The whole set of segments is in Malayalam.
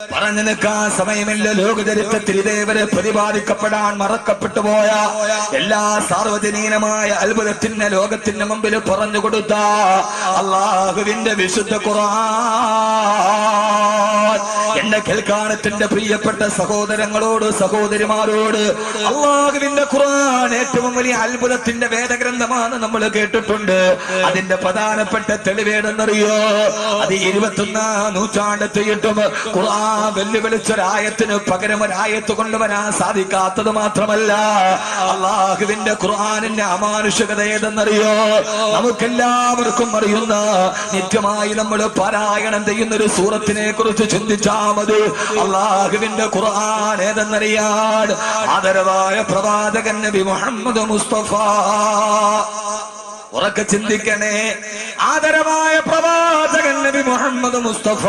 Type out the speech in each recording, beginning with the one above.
പറഞ്ഞു നിൽക്കാൻ സമയമില്ല. ലോകചരിത്രത്തിൽ ഇതേവരെ പ്രതിപാദിക്കപ്പെടാൻ മറക്കപ്പെട്ടു പോയ എല്ലാ സാർവജനീനമായ അത്ഭുതത്തിന് ലോകത്തിന് മുമ്പിൽ പറഞ്ഞു കൊടുത്ത അള്ളാഹുവിന്റെ വിശുദ്ധ ഖുർആൻ എന്റെ കേൾക്കാനത്തിന്റെ പ്രിയപ്പെട്ട സഹോദരങ്ങളോട് സഹോദരിമാരോട് അള്ളാഹുവിന്റെ ഖുർആൻ ഏറ്റവും വലിയ അത്ഭുതത്തിന്റെ വേദഗ്രന്ഥമാണ് നമ്മൾ കേട്ടിട്ടുണ്ട്. അതിന്റെ പ്രധാനപ്പെട്ട തെളിവേടെന്നറിയോ? അത് 21ാം നൂറ്റാണ്ടെത്തിയിട്ടും ഖുർആൻ വെല്ലുവിളിച്ചൊരായത്തിന് പകരം ഒരായത്ത് കൊണ്ടുവരാൻ സാധിക്കാത്തത് മാത്രമല്ല, അള്ളാഹുവിന്റെ ഖുർആനിന്റെ അമാനുഷികത ഏതെന്നറിയോ? നമുക്കെല്ലാവർക്കും അറിയുന്ന, നിത്യമായി നമ്മൾ പാരായണം ചെയ്യുന്ന ഒരു സൂറത്തിനെ കുറിച്ച് ചിന്തിച്ചാൽ മതി. അള്ളാഹുവിന്റെ ഖുർആൻ ഏതെന്നറിയാൻ ആദരവായ പ്രവാചകൻ നബി മുഹമ്മദ് മുസ്തഫ. ഉറക്കെ ചിന്തിക്കണേ. ആദരവായ പ്രവാചകൻ നബി മുഹമ്മദ് മുസ്തഫ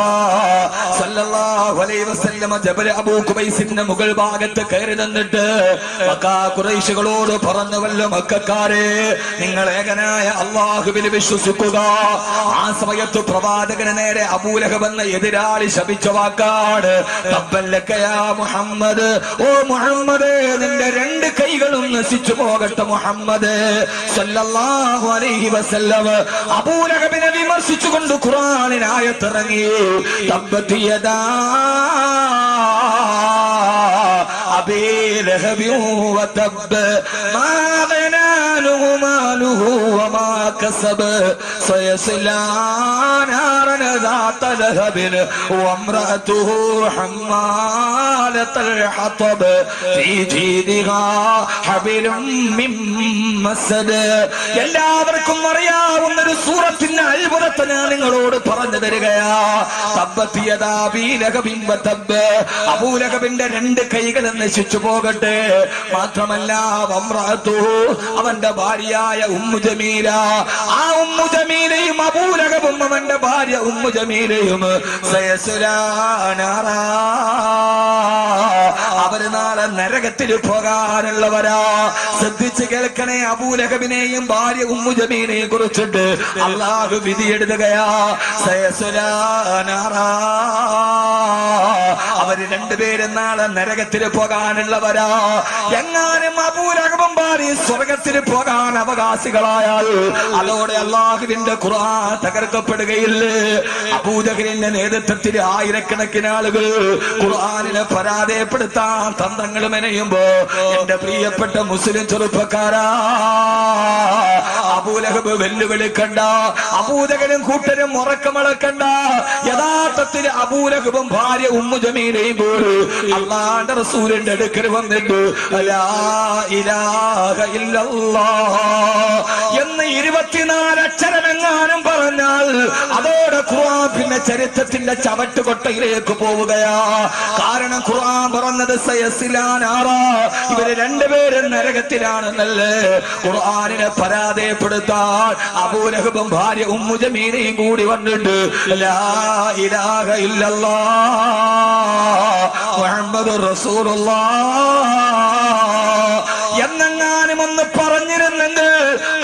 സല്ലല്ലാഹു അലൈഹി വസല്ലം ജബൽ അബൂ ഖുബൈസിന്റെ മുകൾ ഭാഗത്ത് കയറി നിന്നിട്ട് മക്കാ ഖുറൈശികളോട് പറഞ്ഞുവല്ലോ, മക്കക്കാരെ, നിങ്ങൾ ഏകനായ അല്ലാഹുവിൽ വിശ്വസിക്കുക. ആ സമയത്ത് പ്രവാചകന് നേരെ അബൂ ലഹബ് എന്ന എതിരാളി ശപിച്ച വാക്കാണ് തബ്ബല്ലക യാ മുഹമ്മദ്. ഓ മുഹമ്മദ്, നിന്റെ രണ്ട് കൈകളും നശിച്ചു പോകട്ടെ മുഹമ്മദ് സല്ലല്ലാഹു അലൈഹി വസല്ലം. അബൂ ലഹബിനെ വിമർശിച്ചുകൊണ്ട് ഖുർആനിൽ ആയത്തിറങ്ങി, തബ്ബത് യദാ അബീ ലഹബി വതബ്ബ മാ ഗനാ അൻഹു മാലുഹു വമാ കസബ സയസ്ലാ നാറൻ ذات لهب وامرأته حمالة الحطب في جيدها حبل من مسد. എല്ലാവർക്കും അറിയാവുന്ന ഒരു സൂറത്തിന്റെ അത്ഭുതത്തെ ഞാൻ നിങ്ങളോട് പറഞ്ഞു തരികയാ. തബ്ബത് യദാ അബീ ലഹബിൻ വതബ്ബ. അബൂ ലഹബിന്റെ രണ്ട് കൈകൾ നശിച്ചു പോകട്ടെ. മാത്രമല്ല വംറഅതുഹു, അവന്റെ ഭാര്യയായ ഉമ്മു ജമീല, ആ ഉമ്മു ജമീലയും അബൂ ലഹബും അവന്റെ ഭാര്യ ഉമ്മു ജമീലയും സയസ്ലാ നാറാ, അവര് നാളെ നരകത്തിൽ പോകാനുള്ളവരാ. ശ്രദ്ധിച്ച് കേൾക്കണേ. അബൂ ലഹബിനെയും ഭാര്യ ഉമ്മു ജമീലയെയും കുറിച്ചിട്ട് അല്ലാഹു വിധിയെഴുതുകയാ. സയസ്ലാ നാറാ, അവര് രണ്ടുപേരും നാളെ നരകത്തിൽ പോകാനുള്ളവരാ. എങ്ങാനും അബൂ ലഹബും ഭാര്യ സ്വർഗത്തിൽ പോകാൻ അവകാശികളായാൽ അതോടെ അല്ലാഹുവിന്റെ ഖുർആൻ തകർക്കപ്പെടുകയില്ലേ? അബൂ ജഹലിന്റെ നേതൃത്വത്തിൽ ആയിരക്കണക്കിന് ആളുകൾ ഖുർആനിനെ പരാജയപ്പെടുത്താൻ തന്ത്രങ്ങൾ മെനയുമ്പോ എന്റെ പ്രിയപ്പെട്ട മുസ്ലിം ചെറുപ്പക്കാരാ, അബൂ ലഹബ് വെല്ലുവിളിക്കണ്ട, അബൂ ജഹലും കൂട്ടരും ഉറക്കമിളക്കണ്ട. യഥാർത്ഥത്തിൽ അബൂ ലഹബും ഭാര്യ ഉമ്മു ജമീലയും പോലും അല്ലാഹുവിന്റെ റസൂലിന്റെ അടുക്കൽ വന്നിട്ട് ലാ ഇലാഹ ഇല്ലല്ലാഹ് എന്ന് 24 അക്ഷരമെങ്ങാനും പറഞ്ഞാൽ അതോടെ ഖുർആൻ പിന്നെ ചരിത്രത്തിന്റെ ചവട്ടുകൊട്ടയിലേക്ക് പോവുകയാ. കാരണം ഖുർആൻ പറഞ്ഞത് സയസ്ലാ നാറാ, ഇവര് രണ്ടുപേരും നരകത്തിലാണെന്നല്ലേ. ഖുർആനിനെ പരാജയപ്പെടുത്താൻ അബൂ ലഹബും ഭാര്യ ഉമ്മു ജമീലയും കൂടി വന്നിട്ട് ലാ ഇലാഹ ഇല്ലല്ലാഹ് മുഹമ്മദുർ റസൂലുള്ളാഹ് എന്നെങ്ങാനും ഒന്ന് പറഞ്ഞിരുന്നെങ്കിൽ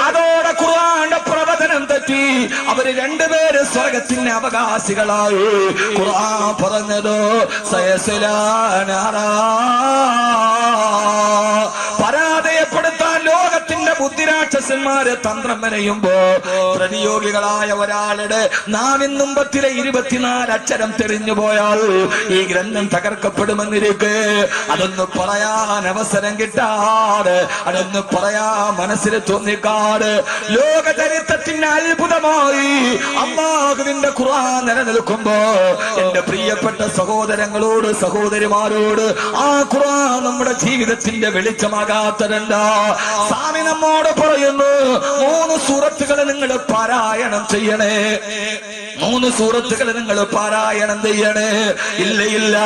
അതോടെ ഖുർആന്റെ പ്രവചനം തെറ്റി. അവര് രണ്ടുപേര് സ്വർഗത്തിന്റെ അവകാശികളായി. ഖുർആൻ പറഞ്ഞതോ സയസ്ലാ നാറാ. പരാജയപ്പെടുത്താൻ ലോകത്തിന്റെ ബുദ്ധിരാക്ഷസന്മാരെ തന്ത്രം മെനയുമ്പോ പ്രതിയോഗികളായ ഒരാളുടെ നാവിൻ മുമ്പത്തിലെ 24 അക്ഷരം തെളിഞ്ഞു പോയാൽ ഈ ഗ്രന്ഥം തകർക്കപ്പെടുമെന്നിരിക്കെ അതൊന്ന് പറയാൻ അവസരം കിട്ടാതെ, അതൊന്ന് പറയാൻ മനസ്സിൽ തോന്നിക്കാട് ലോക ചരിത്രത്തിന്റെ അത്ഭുതമായി അല്ലാഹുവിന്റെ ഖുർആൻ നിലനിൽക്കുമ്പോ എന്റെ പ്രിയപ്പെട്ട സഹോദരങ്ങളോട് സഹോദരിമാരോട് ആ ഖുർആൻ നമ്മുടെ ജീവിതത്തിന്റെ വെളിച്ചമാകാത്തതെന്താ? സ്വാമി നമ്മോട് പറയുന്നു, 3 സൂറത്തുകൾ നിങ്ങൾ പാരായണം ചെയ്യണേ. 3 സൂറത്തുകൾ നിങ്ങൾ പാരായണം ചെയ്യണേ. ഇല്ല,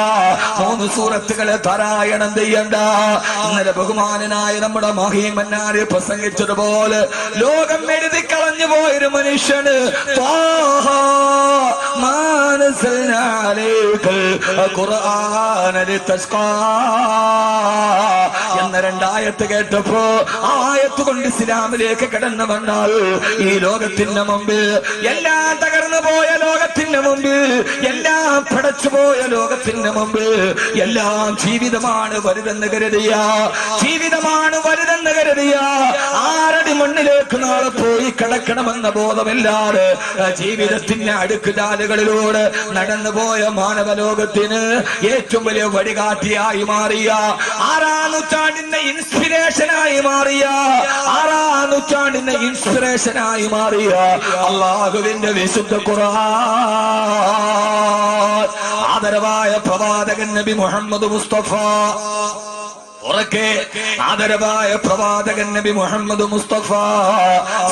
3 സൂറത്തുകളെ പാരായണം ചെയ്യണ്ട. ഇന്നലെ ബഹുമാനനായ നമ്മുടെ മഹീമന്നാര് പ്രസംഗിച്ചതുപോലെ ലോകം എഴുതി കളഞ്ഞു പോയൊരു മനുഷ്യന് എന്ന രണ്ടായത്ത് കേട്ടപ്പോ ആ ആയത്ത് കൊണ്ട് ഇസ്ലാമിലേക്ക് കടന്നു വന്നാൽ ഈ ലോകത്തിന്റെ മുമ്പിൽ എല്ലാം തകർന്നു പോയ ലോകത്തിന്റെ മുമ്പിൽ എല്ലാം പടച്ചുപോയ ലോകത്തിന്റെ മുമ്പിൽ എല്ലാം ജീവിതമാണ് വലുതെന്ന് കരുതിയ ആരടി മണ്ണിലേക്ക് നാളെ പോയി കിടക്കണമെന്ന ബോധമില്ലാതെ ജീവിതത്തിന്റെ അടുക്കുചാലുകളിലൂടെ നടന്നുപോയ മാനവലോകത്തിന് ഏറ്റവും വലിയ വഴികാട്ടിയായി മാറിയ 6-ാം നൂറ്റാണ്ടിന്റെ ഇൻസ്പിറേഷനായി മാറിയ അല്ലാഹുവിന്റെ വിശുദ്ധ ഖുർആൻ ആദരവായ പ്രവാചകൻ നബി മുഹമ്മദ് മുസ്തഫ ആദരവായ പ്രവാചകൻ നബി മുഹമ്മദ് മുസ്തഫ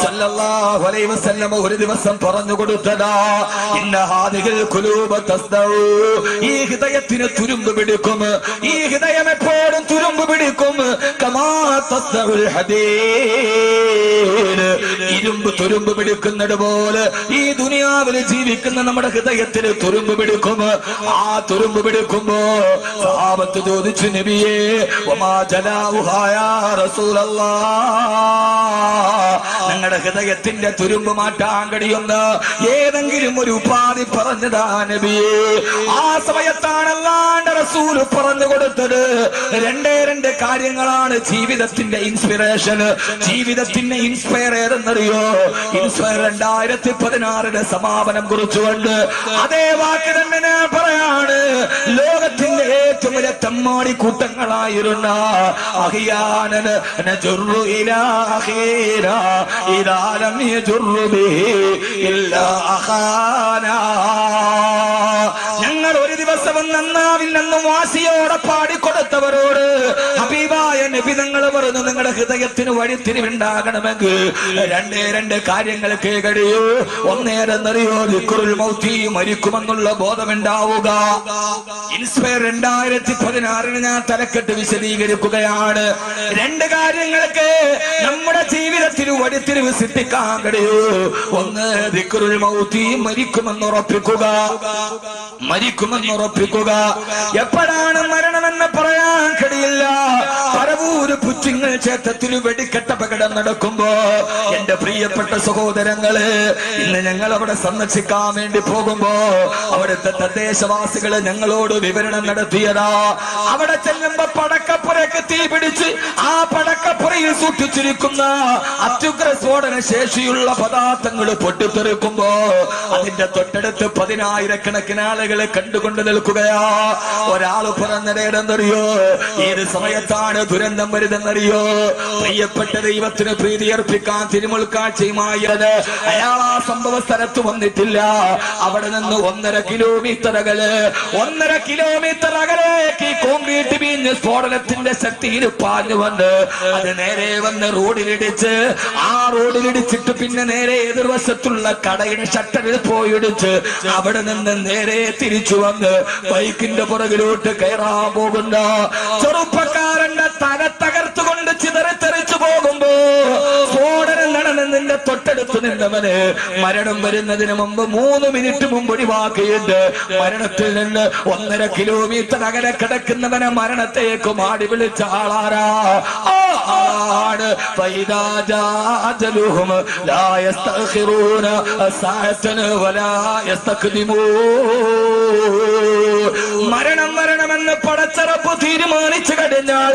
സല്ലല്ലാഹു അലൈഹി വസല്ലം ഒരു ദിവസം പറഞ്ഞു കൊടുത്തതാ ഇന്ന ഹാദിഹിൽ ഖുലൂബ തസ്ദഉ ഈ ഹൃദയത്തിന് തുരുമ്പ് പിടിക്കും ഈ ഹൃദയം എപ്പോഴും തുരുമ്പ് പിടിക്കും കമാ തസ്ദഉൽ ഹദീദ് ഇരുമ്പ് തുരുമ്പ് പിടിക്കുന്നത് പോലെ ഈ ദുനിയാവിൽ ജീവിക്കുന്ന നമ്മുടെ ഹൃദയത്തിന് തുരുമ്പ് പിടിക്കും ആ തുരുമ്പ് പിടിക്കുമ്പോ സഹാബത്ത് ചോദിച്ചു നബിയേ ഞങ്ങളുടെ ഹൃദയത്തിന്റെ തുരുമ്പ് മാറ്റാൻ കഴിയുന്ന ഏതെങ്കിലും ഒരു ഉപാധി പറഞ്ഞതാ നബിയേ ആ സമയത്താണ് അല്ലാഹുവിന്റെ റസൂൽ പറഞ്ഞു കൊടുത്തത് രണ്ട് കാര്യങ്ങളാണ് ജീവിതത്തിന്റെ ഇൻസ്പിറേഷൻ ജീവിതത്തിന്റെ ഇൻസ്പയർ ഏതെന്നറിയോ ഇൻസ്പയർ 2016 സമാപനം കുറിച്ചുകൊണ്ട് അതേ വാക്ക് തന്നെ ഞാൻ പറയാണ് ലോകത്തിന്റെ ഏറ്റവും വലിയ തെമ്മാടി കൂട്ടങ്ങളായിരുന്നു أحيانا نجر إلى أخينا إذا لم يجر به إلا أخانا ഞങ്ങൾ ഒരു ദിവസം നന്നാവിൽ നിന്നും വാസിയോടെ പാടിക്കൊടുത്തവരോട് ഹബീബായ നബി തങ്ങൾ പറഞ്ഞു നിങ്ങളുടെ ഹൃദയത്തിന് വഴിത്തിരിവുണ്ടാകണമെങ്കിൽ രണ്ട് കാര്യങ്ങൾക്ക് കഴിയൂ ഒന്നേരെന്നറിയോ ദിക്റുൽ മൗതി മരിക്കുമെന്നുള്ള ബോധമുണ്ടാവുക ഇൻസ്പയർ 2016 ഞാൻ തലക്കെട്ട് വിശദീകരിക്കുകയാണ് രണ്ട് കാര്യങ്ങൾക്ക് നമ്മുടെ ജീവിതത്തിൽ വഴിത്തിരിവ് സൃഷ്ടിക്കാൻ കഴിയൂ ഒന്ന് ദിക്റുൽ മൗതി മരിക്കുമെന്നുറപ്പിക്കുക എപ്പോഴാണ് മരണമെന്ന് പറയാൻ കഴിയില്ല പരവൂര് പുച്ചിങ്ങൽ ക്ഷേത്രത്തിൽ വെടിക്കെട്ട് അപകടം നടക്കുമ്പോ എന്റെ പ്രിയപ്പെട്ട സഹോദരങ്ങള് ഇന്ന് ഞങ്ങൾ അവിടെ സന്ദർശിക്കാൻ വേണ്ടി പോകുമ്പോ അവിടുത്തെ തദ്ദേശവാസികള് ഞങ്ങളോട് വിവരണം നടത്തിയതാ അവിടെ ചെല്ലുമ്പോ പടക്കപ്പുറയ്ക്ക് തീ പിടിച്ച് ആ പടക്കപ്പുറയിൽ സൂക്ഷിച്ചിരിക്കുന്ന അത്യുഗ്ര സ്ഫോടന ശേഷിയുള്ള പദാർത്ഥങ്ങൾ പൊട്ടിത്തെറിക്കുമ്പോ അതിന്റെ തൊട്ടടുത്ത് 10,000-കണക്കിന് ആളുകളെ കണ്ടുകൊണ്ട് നിൽക്കുകയാ ഒരാള് പറഞ്ഞതേടെന്നറിയോ ഏത് സമയത്താണ് ദുരന്തം വരുതെന്നറിയോ പ്രിയപ്പെട്ട ദൈവത്തിന് പ്രീതി അർപ്പിക്കാൻ തിരുമുൽക്കാഴ്ചയുമായത് അയാൾ ആ സംഭവ സ്ഥലത്ത് വന്നിട്ടില്ല അവിടെ നിന്ന് 1.5 കിലോമീറ്റർ അകലേക്ക് കോൺക്രീറ്റ് വീഞ്ഞ് സ്ഫോടനത്തിന്റെ ശക്തിയിൽ പാഞ്ഞു വന്ന് അത് നേരെ വന്ന് റോഡിലിടിച്ച് ആ റോഡിലിടിച്ചിട്ട് പിന്നെ നേരെ എതിർവശത്തുള്ള കടയുടെ ഷട്ടറിൽ പോയിടിച്ച് അവിടെ നിന്ന് നേരെ തിരിച്ചു വന്ന് ബൈക്കിന്റെ പുറകിലോട്ട് കയറാൻ പോകുന്ന ചെറുപ്പക്കാരന്റെ തല തകർത്തുകൊണ്ട് ചിതറിത്തെറിച്ചു പോകുമ്പോ സ്ഫോടനം നടന്നതിന്റെ തൊട്ടടുത്ത് നിന്നവന് മരണം വരുന്നതിന് മുമ്പ് 3 മിനിറ്റ് മുമ്പ് ഒഴിവാക്കിയിട്ട് മരണത്തിൽ നിന്ന് 1.5 കിലോമീറ്റർ അകലെ കിടക്കുന്നവനെ മരണത്തേക്ക് മാടി വിളിച്ച ആളാരാ ആണ് മരണമെന്ന് പടച്ചറപ്പ് തീരുമാനിച്ചു കഴിഞ്ഞാൽ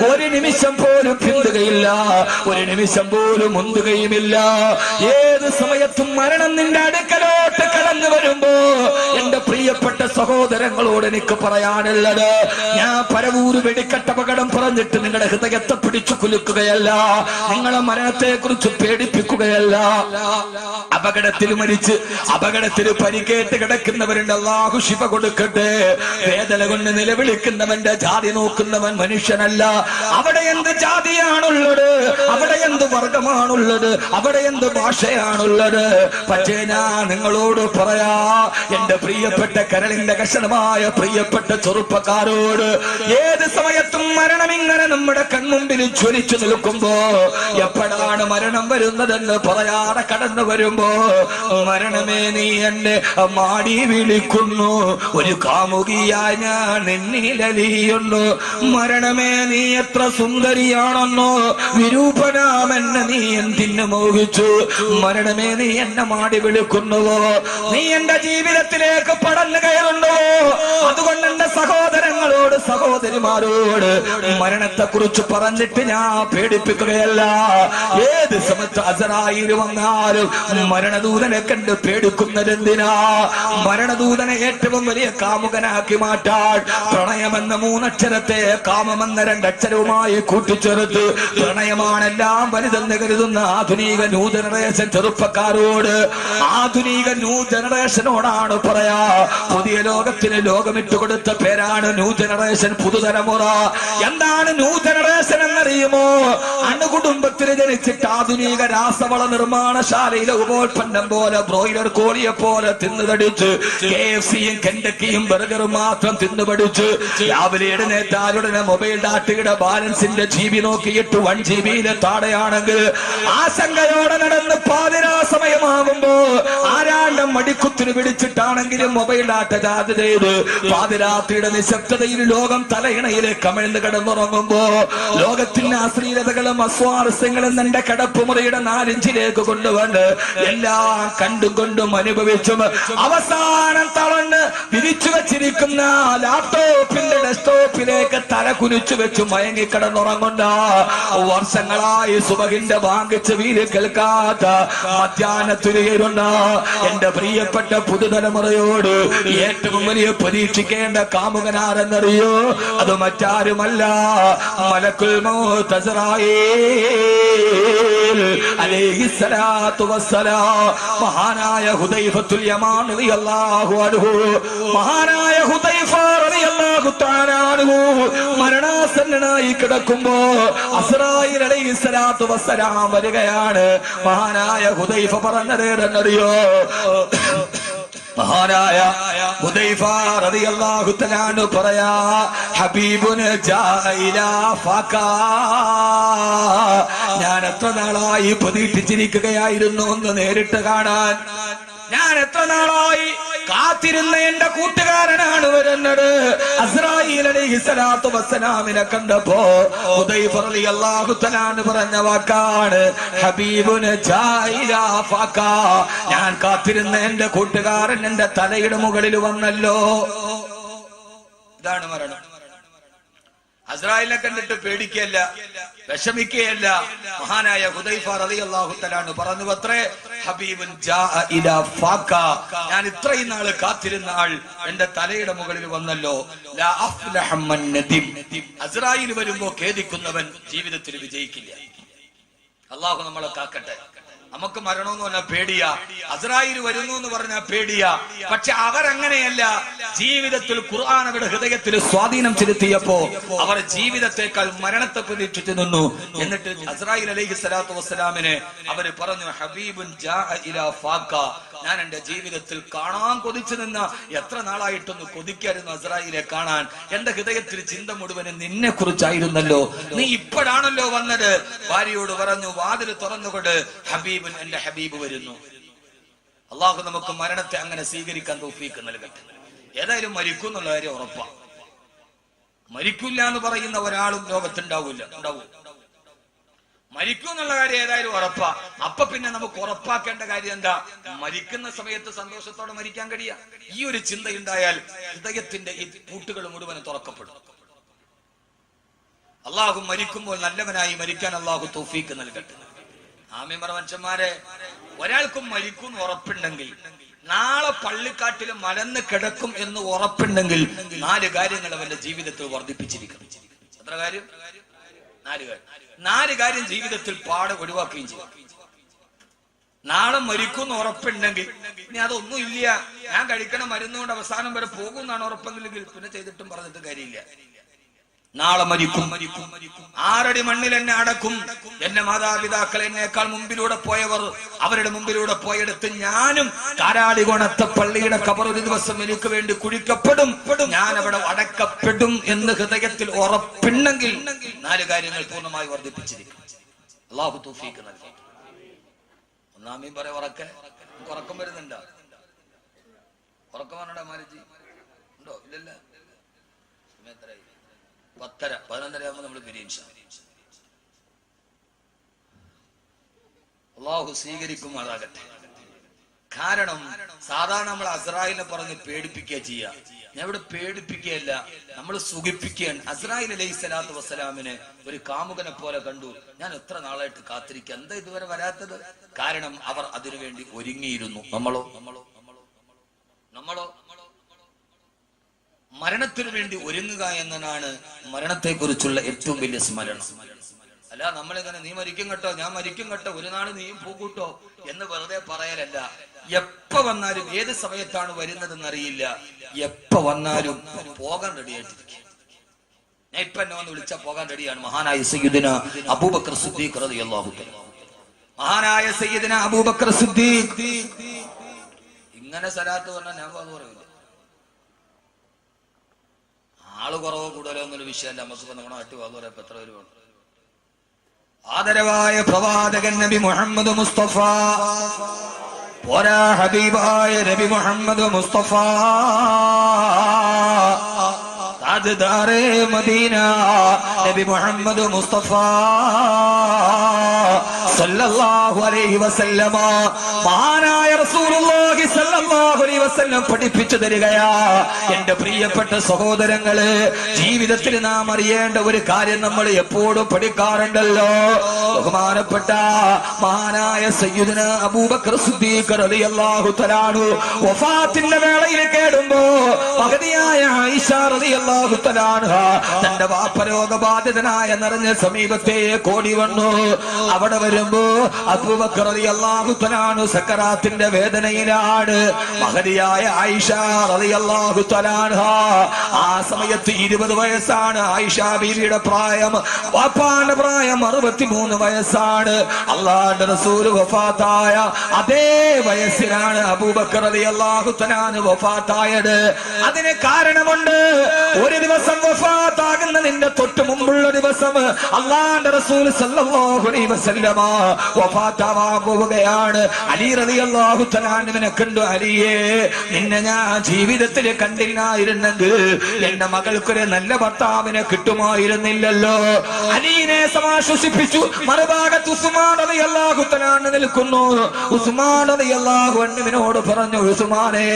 ഒരു നിമിഷം പോലും പിന്തുകയില്ല ഒരു നിമിഷം പോലും മുന്തുകയുമില്ല ഏത് സമയത്തും മരണം നിന്റെ അടുക്കലോട്ട് കടന്നു വരുമ്പോ എന്റെ പ്രിയപ്പെട്ട സഹോദരങ്ങളോട് എനിക്ക് പറയാനുള്ളത് ഞാൻ പരവൂര് വെടിക്കെട്ട് അപകടം പറഞ്ഞിട്ട് നിങ്ങളുടെ ഹൃദയത്തെ പിടിച്ചു കുലുക്കുകയല്ല നിങ്ങളെ മരണത്തെ കുറിച്ച് പേടിപ്പിക്കുകയല്ല അപകടത്തിൽ മരിച്ച് അപകടത്തിൽ പരിക്കേറ്റ് കിടക്കുന്നവരുണ്ട് അല്ലാഹു ശിഫ കൊടുക്കട്ടെ വേദന കൊണ്ട് നിലവിളിക്കുന്നവന്റെ ജാതി നോക്കുന്നവൻ മനുഷ്യനല്ല അവിടെ എന്ത് ജാതിയാണുള്ളത് അവിടെ എന്ത് വർഗമാണുള്ളത് അവിടെ എന്ത് ഭാഷയാണുള്ളത് പക്ഷേ ഞാൻ നിങ്ങളോട് പറയാം പറയാ, എന്റെ പ്രിയപ്പെട്ട കരളിന്റെ കഷണമായ പ്രിയപ്പെട്ട ചെറുപ്പക്കാരോട്, ഏത് സമയത്തും മരണം ഇങ്ങനെ നമ്മുടെ കൺമുമ്പിൽ ജ്വലിച്ചു നിൽക്കുമ്പോ എപ്പോഴാണ് മരണം വരുന്നതെന്ന് പറയാതെ കടന്നു വരുമ്പോ, മരണമേ നീ എന്നെ മാടി വിളിക്കുന്നു, ഒരു കാമുകിയായി ഞാൻ നിന്നിലലിയുന്നു. മരണമേ നീ എത്ര സുന്ദരിയാണെന്നോ, വിരൂപനാമെന്നെ നീ എന്തിനു മോഹിച്ചു. മരണമേ നീ എന്നെ മാടി വിളിക്കുന്നുവോ, നീ എന്റെ ജീവിതത്തിലേക്ക് പടന്നു കയറുന്നുവോ. അതുകൊണ്ട് എന്റെ സഹോദരങ്ങളോട് സഹോദരിമാരോട് മരണത്തെ കുറിച്ച് പറഞ്ഞിട്ട് ഞാൻ പേടിപ്പിക്കുകയല്ല. ഏത് സമയത്ത് അസറായിൽ വന്നാലും മരണദൂതനെ കണ്ട് പേടിക്കുന്നതെന്തിനാ? മരണദൂതനെ ഏറ്റവും വലിയ കാമുകനാക്കി മാറ്റാൻ പ്രണയമെന്ന 3 അക്ഷരത്തെ കാമമെന്ന 2 അക്ഷരവുമായി കൂട്ടിച്ചേർത്ത് പ്രണയമാണെല്ലാം വലുതെന്ന് കരുതുന്ന ആധുനിക ന്യൂ ജനറേഷൻ ചെറുപ്പക്കാരോട്, ആധുനിക ന്യൂ ജനറേഷനോടാണ് പറയാ, പുതിയ ലോകത്തിന് ലോകമിട്ട് കൊടുത്ത പേരാണ് ന്യൂ ജനറേഷൻ, പുതുതലമുറ. എന്താണ് ന്യൂ ജനറേഷൻ എന്നറിയുമോ? അണുകുടുംബത്തിൽ ജനിച്ചിട്ട് ആധുനിക രാസവള നിർമ്മാണശാലയിലെ ഉപോൽപ്പന്നം പോലെ ബ്രോയിലർ കോഴിയെ പോലെ തിന്നുതടിച്ച് KFCയും കെൻഡക്കിയും ബർഗറും മാത്രം തിന്നുപടിച്ച് രാവിലെ എഴുന്നേറ്റാലുടനെ മൊബൈൽ ഡാറ്റയുടെ ബാലൻസിന്റെ GB നോക്കിയിട്ട് 1 GB താഴെയാണെങ്കിൽ ആശങ്കയോടെ നടന്ന് പാതിരാ സമയമാകുമ്പോ ആരാണ്ടം മടിക്കുത്തിന് പിടിച്ചിട്ടാണെങ്കിലും മൊബൈൽ ഡാറ്റ ചാർജ് ചെയ്ത് പാതിരാത്രിയുടെ നിശബ്ദതയിൽ ലോകം തലയിണയിലെ കമിഴ്ന്ന് കിടന്നുറങ്ങുമ്പോ ലോകത്തിന്റെ അശ്ലീലതകളും അസ്വാരസ്യങ്ങളും എന്റെ കിടപ്പുമുറിയുടെ 4 ഇഞ്ചിലേക്ക് കൊണ്ടുവന്ന് എല്ലാം കണ്ടും കൊണ്ടും അനുഭവിച്ചും അവസാനം തളർന്ന് വിരിച്ചു വെച്ചിരിക്കുന്ന ലാപ്ടോപ്പിന്റെ ഡെസ്ക്ടോപ്പിലേക്ക് തല കുനിച്ചു വെച്ച് മയങ്ങിക്കിടന്നുറങ്ങുന്ന, വർഷങ്ങളായി സുബഹിന്റെ വാങ്ങിച്ച് വീര് കേൾക്കാത്ത മധ്യാഹ്നത്തിലുയരുന്ന എന്റെ പ്രിയപ്പെട്ട പുതുതലമുറയോട് ഏറ്റവും വലിയ പരീക്ഷിക്കേണ്ട കാമുകനാരെന്നറിയോ? അത് മറ്റാരുമല്ല, മലക്കുൽ മൗത്ത് അസ്റായീൽ അലൈഹിസ്സലാത്തു വസ്സലാം. മഹാനായ ഹുദൈഫത്തുൽ യമാൻ റളിയല്ലാഹു അൻഹു, മഹാനായ ഹുദൈഫ റളിയല്ലാഹു തആല അൻഹു മരണാസന്നനായി കിടക്കുമ്പോ അസ്റായീൽ അലൈഹിസ്സലാത്തു വസ്സലാം വരികയാണ്. മഹാനായ ഹുദൈഫ പറഞ്ഞതേതെന്നറിയോ? മഹാനായ ഹുദൈഫ റളിയല്ലാഹു തആല അൻഹു പറയാ, ഹബീബുന ജാഅ ഇലാ ഫകാ, ഞാൻ എത്ര നാളായി പ്രതീക്ഷിച്ചിരിക്കുകയായിരുന്നു ഒന്ന് നേരിട്ട് കാണാൻ. ഞാൻ എത്ര നാളായി കാത്തിരുന്ന എന്റെ കൂട്ടുകാരനാണ് വരുന്നത്. അസ്റായീൽ അലൈഹിസ്സലാത്തു വസ്സലാമിനെ കണ്ടപ്പോ ഹുദൈഫ റളിയല്ലാഹു തആല അൻഹു പറഞ്ഞ വാക്കാണ്, ഹബീബുന ജാഅ ഇലാ ഫകാ, ഞാൻ കാത്തിരുന്ന എന്റെ കൂട്ടുകാരൻ എന്റെ തലയുടെ മുകളിൽ വന്നല്ലോ. ഇതാണ് മരണം. അസ്റായീലിനെ കണ്ടിട്ട് പേടിക്കുകയല്ല, വിഷമിക്കുകയല്ല. മഹാനായ ഹുദൈഫ റളിയല്ലാഹു തആല അൻഹു പറഞ്ഞു അത്രേ, ഹബീബുൻ ജാഅ ഇലാ ഫാക്കാ, ഞാൻ ഇത്രയും നാള് കാത്തിരുന്ന ആൾ എന്റെ തലയുടെ മുകളിൽ വന്നല്ലോ. ലാ അഫ്ലഹ മൻ നദിം, അസ്റായീൽ വരുമ്പോ ഖേദിക്കുന്നവൻ ജീവിതത്തിൽ വിജയിക്കില്ല. അല്ലാഹു നമ്മളെ കാക്കട്ടെ. നമുക്ക് മരണമെന്ന് പറഞ്ഞാൽ പേടിയാ, അസ്റായീൽ വരുന്നു എന്ന് പറഞ്ഞാൽ പേടിയാ. പക്ഷെ അവരങ്ങനെയല്ല. ജീവിതത്തിൽ ഖുർആൻ അവരുടെ ഹൃദയത്തിൽ സ്വാധീനം ചെലുത്തിയപ്പോ അവർ ജീവിതത്തെക്കാൾ മരണത്തെ പ്രതീക്ഷിച്ചു നിന്നു. എന്നിട്ട് അസ്റായീൽ അലൈഹിസ്സലാത്തു വസ്സലാമിനെ അവര് പറഞ്ഞു, ഹബീബുൻ ജാഅ ഇലാ ഫാക്കാ, ഞാൻ എന്റെ ജീവിതത്തിൽ കാണാൻ കൊതിച്ചു നിന്ന, എത്ര നാളായിട്ടൊന്ന് കൊതിക്കായിരുന്നു അസ്റായീലെ കാണാൻ. എന്റെ ഹൃദയത്തിൽ ചിന്ത മുഴുവനും നിന്നെ കുറിച്ചായിരുന്നല്ലോ, നീ ഇപ്പോഴാണല്ലോ വന്നത്. ഭാര്യയോട് പറഞ്ഞു, വാതിൽ തുറന്നുകൊണ്ട് ഹബീബ്, എന്റെ ഹബീബ് വരുന്നു. അള്ളാഹു നമുക്ക് മരണത്തെ അങ്ങനെ സ്വീകരിക്കാൻ തൗഫീഖ് നൽകട്ടെ. ഏതായാലും മരിക്കും എന്നുള്ള കാര്യം ഉറപ്പാണ്. മരിക്കില്ല എന്ന് പറയുന്ന ഒരാളും ലോകത്തുണ്ടാവില്ല. മരിക്കും എന്നുള്ള കാര്യം ഏതായാലും ഉറപ്പാ. അപ്പൊ പിന്നെ നമുക്ക് ഉറപ്പാക്കേണ്ട കാര്യം എന്താ? മരിക്കുന്ന സമയത്ത് സന്തോഷത്തോടെ മരിക്കാൻ കഴിയാ. ഈ ഒരു ചിന്തയുണ്ടായാൽ ഹൃദയത്തിന്റെ ഈ പൂട്ടുകൾ മുഴുവനും തുറക്കപ്പെടും. അള്ളാഹു മരിക്കുമ്പോൾ നല്ലവനായി മരിക്കാൻ അള്ളാഹു തൗഫീഖ് നൽകട്ടെ. ആമീൻ പറ മനുഷ്യന്മാരെ. ഒരാൾക്കും മരിക്കും ഉറപ്പുണ്ടെങ്കിൽ, നാളെ പള്ളിക്കാട്ടിൽ മലന്ന് കിടക്കും എന്ന് ഉറപ്പുണ്ടെങ്കിൽ 4 കാര്യങ്ങൾ അവന്റെ ജീവിതത്തിൽ വർദ്ധിപ്പിച്ചിരിക്കണം. എത്ര കാര്യം? 4 കാര്യം ജീവിതത്തിൽ പാടെ ഒഴിവാക്കുകയും ചെയ്യും. നാളെ മരിക്കും ഉറപ്പുണ്ടെങ്കിൽ, ഇനി അതൊന്നും ഇല്ല, ഞാൻ കഴിക്കണ മരുന്നുകൊണ്ട് അവസാനം വരെ പോകും എന്നാണ് ഉറപ്പെങ്കിൽ പിന്നെ ചെയ്തിട്ടും പറഞ്ഞിട്ട് കാര്യമില്ല. നാളെ മരിക്കും. 6 അടി മണ്ണിൽ എന്നെ അടക്കും. എന്റെ മാതാപിതാക്കൾ എന്നേക്കാൾ മുമ്പിലൂടെ പോയവർ അവരുടെ മുമ്പിലൂടെ പോയെടുത്ത് ഞാനും കാരാളികോണത്തെ പള്ളിയുടെ ഖബർ ഒരു ദിവസം എനിക്ക് വേണ്ടി കുഴിക്കപ്പെടും, ഞാൻ അവിടെ അടക്കപ്പെടും എന്ന് ഹൃദയത്തിൽ ഉറപ്പുണ്ടെങ്കിൽ 4 കാര്യങ്ങൾ പൂർണ്ണമായി വർദ്ധിപ്പിച്ചിരിക്കും. അല്ലാഹു തൗഫീഖ് നൽകട്ടെ. ഒന്നാമീൻ പറയാ ഉറക്കം വരുന്നുണ്ടോ? ഉറക്കം വരണോ മാരിജി? ഉണ്ടോ? ഇല്ലല്ല. 10:30 11:30 ആകുമ്പോൾ നമ്മൾ പിരിയും. അല്ലാഹു സ്വീകരിക്കുമാറാകട്ടെ. കാരണം സാധാരണ നമ്മൾ അസ്രായിലിനെ പറഞ്ഞ് പേടിപ്പിക്കുക ചെയ്യുക. ഞാൻ ഇവിടെ പേടിപ്പിക്കുകയല്ല, നമ്മൾ സുഖിപ്പിക്കുകയാണ്. അസ്രായിൽ അലൈഹിസ്സലാത്തു വസ്സലാമിനെ ഒരു കാമുകനെ പോലെ കണ്ടു. ഞാൻ എത്ര നാളായിട്ട് കാത്തിരിക്കുക, എന്താ ഇതുവരെ വരാത്തത്? കാരണം അവർ അതിനുവേണ്ടി ഒരുങ്ങിയിരുന്നു. നമ്മളോ മരണത്തിനു വേണ്ടി ഒരുങ്ങുക എന്നതാണ് മരണത്തെ കുറിച്ചുള്ള ഏറ്റവും വലിയ സ്മരണം. അല്ല നമ്മളിങ്ങനെ നീ മരിക്കും കേട്ടോ, ഞാൻ മരിക്കും കേട്ടോ, ഒരു നാൾ നീയും പൂക്കൂട്ടോ എന്ന് വെറുതെ പറയലല്ല. എപ്പ വന്നാലും ഏത് സമയത്താണ് വരുന്നതെന്ന് അറിയില്ല. എപ്പ വന്നാലും പോകാൻ റെഡിയായിട്ടിരിക്കുക. ഞാൻ ഇപ്പൊ എന്നെ ഒന്ന് വിളിച്ചാൽ പോകാൻ റെഡിയാണ്. മഹാനായ സയ്യിദുന അബൂബക്കർ സിദ്ദീഖ് റളിയല്ലാഹു തആല. മഹാനായ സയ്യിദുന അബൂബക്കർ സിദ്ദീഖ് ഇങ്ങനെ സലാത്ത് പറഞ്ഞാൽ ഞാൻ അത് പറയില്ല. ആള് കുറവോ കൂടുതലോ എന്നൊരു വിഷയമല്ല. നമുക്ക് നമ്മുടെ നാട്ടിൽ വാ പറയാം എത്ര പേര് വേണം. ആദരവായ പ്രവാചകൻ നബി മുഹമ്മദ് മുസ്തഫ, പോരാ ഹബീബായ നബി മുഹമ്മദ് മുസ്തഫ, താജ്ദാറെ മദീന നബി മുഹമ്മദ് മുസ്തഫ സല്ലല്ലാഹു അലൈഹി വസല്ലമ, മഹാനായ റസൂലുള്ളാഹി സല്ലല്ലാഹു അലൈഹി വസല്ലം പഠിപ്പിച്ചു തരികയാ. എന്റെ പ്രിയപ്പെട്ട സഹോദരങ്ങളെ, ജീവിതത്തിൽ നാം അറിയേണ്ട ഒരു കാര്യം നമ്മൾ എപ്പോഴും പഠിക്കാറുണ്ടല്ലോ. ബഹുമാനപ്പെട്ട മഹാനായ സയ്യിദുന അബൂബക്കർ സിദ്ദീഖ് റളിയല്ലാഹു തആല വഫാത്തിന്റെ വേളയിൽ കേടുമ്പോ മഹദിയായ ആയിഷ റളിയല്ലാഹു തആല തന്റെ വാപ്പരോഗബാധിതനായ നിറഞ്ഞ സമീപത്തെ കോടി വന്നു. അവിടെ വരുമ്പോ അബൂബക്കർ റളിയല്ലാഹു തആല സക്കറാത്തിന്റെ വേദനയിലാണ്. മഹദിയായ ആയിഷ റളിയല്ലാഹു തആല ആ സമയത്ത് 20 വയസ്സാണ് ആയിഷ ബീവിയുടെ പ്രായം. വാപ്പാന്റെ പ്രായം 63 വയസ്സാണ്. അല്ലാഹുവിന്റെ റസൂൽ വഫാത്തായ അതേ വയസ്സിലാണ് അബൂബക്കർ റളിയല്ലാഹു തആല വഫാത്തായത്. അതിന് കാരണമുണ്ട്. ഒരു ദിവസം വഫാത്താകുന്നതിന്റെ തൊട്ട് മുമ്പുള്ള ദിവസം അല്ലാഹുവിന്റെ റസൂൽ സല്ലല്ലാഹു അലൈഹി വസല്ലമ വഫാത്താവാൻ പോവുകയാണ്. അലി റളിയല്ലാഹു തആലവിനെ കണ്ടു, അലിയേ, നിന്നെ ഞാൻ ജീവിതത്തിൽ കണ്ടില്ലായിരുന്നെങ്കിൽ എന്റെ മകൾക്കൊരു നല്ല ഭർത്താവിനെ കിട്ടുമായിരുന്നില്ലല്ലോ. അലീനെ സമാശ്വസിപ്പിച്ചു. മറുഭാഗത്ത് ഉസ്മാൻ റളിയല്ലാഹു തആല നിൽക്കുന്നു. ഉസ്മാൻ റളിയല്ലാഹു അൻഹുവിനോട് പറഞ്ഞു, ഉസ്മാനെ,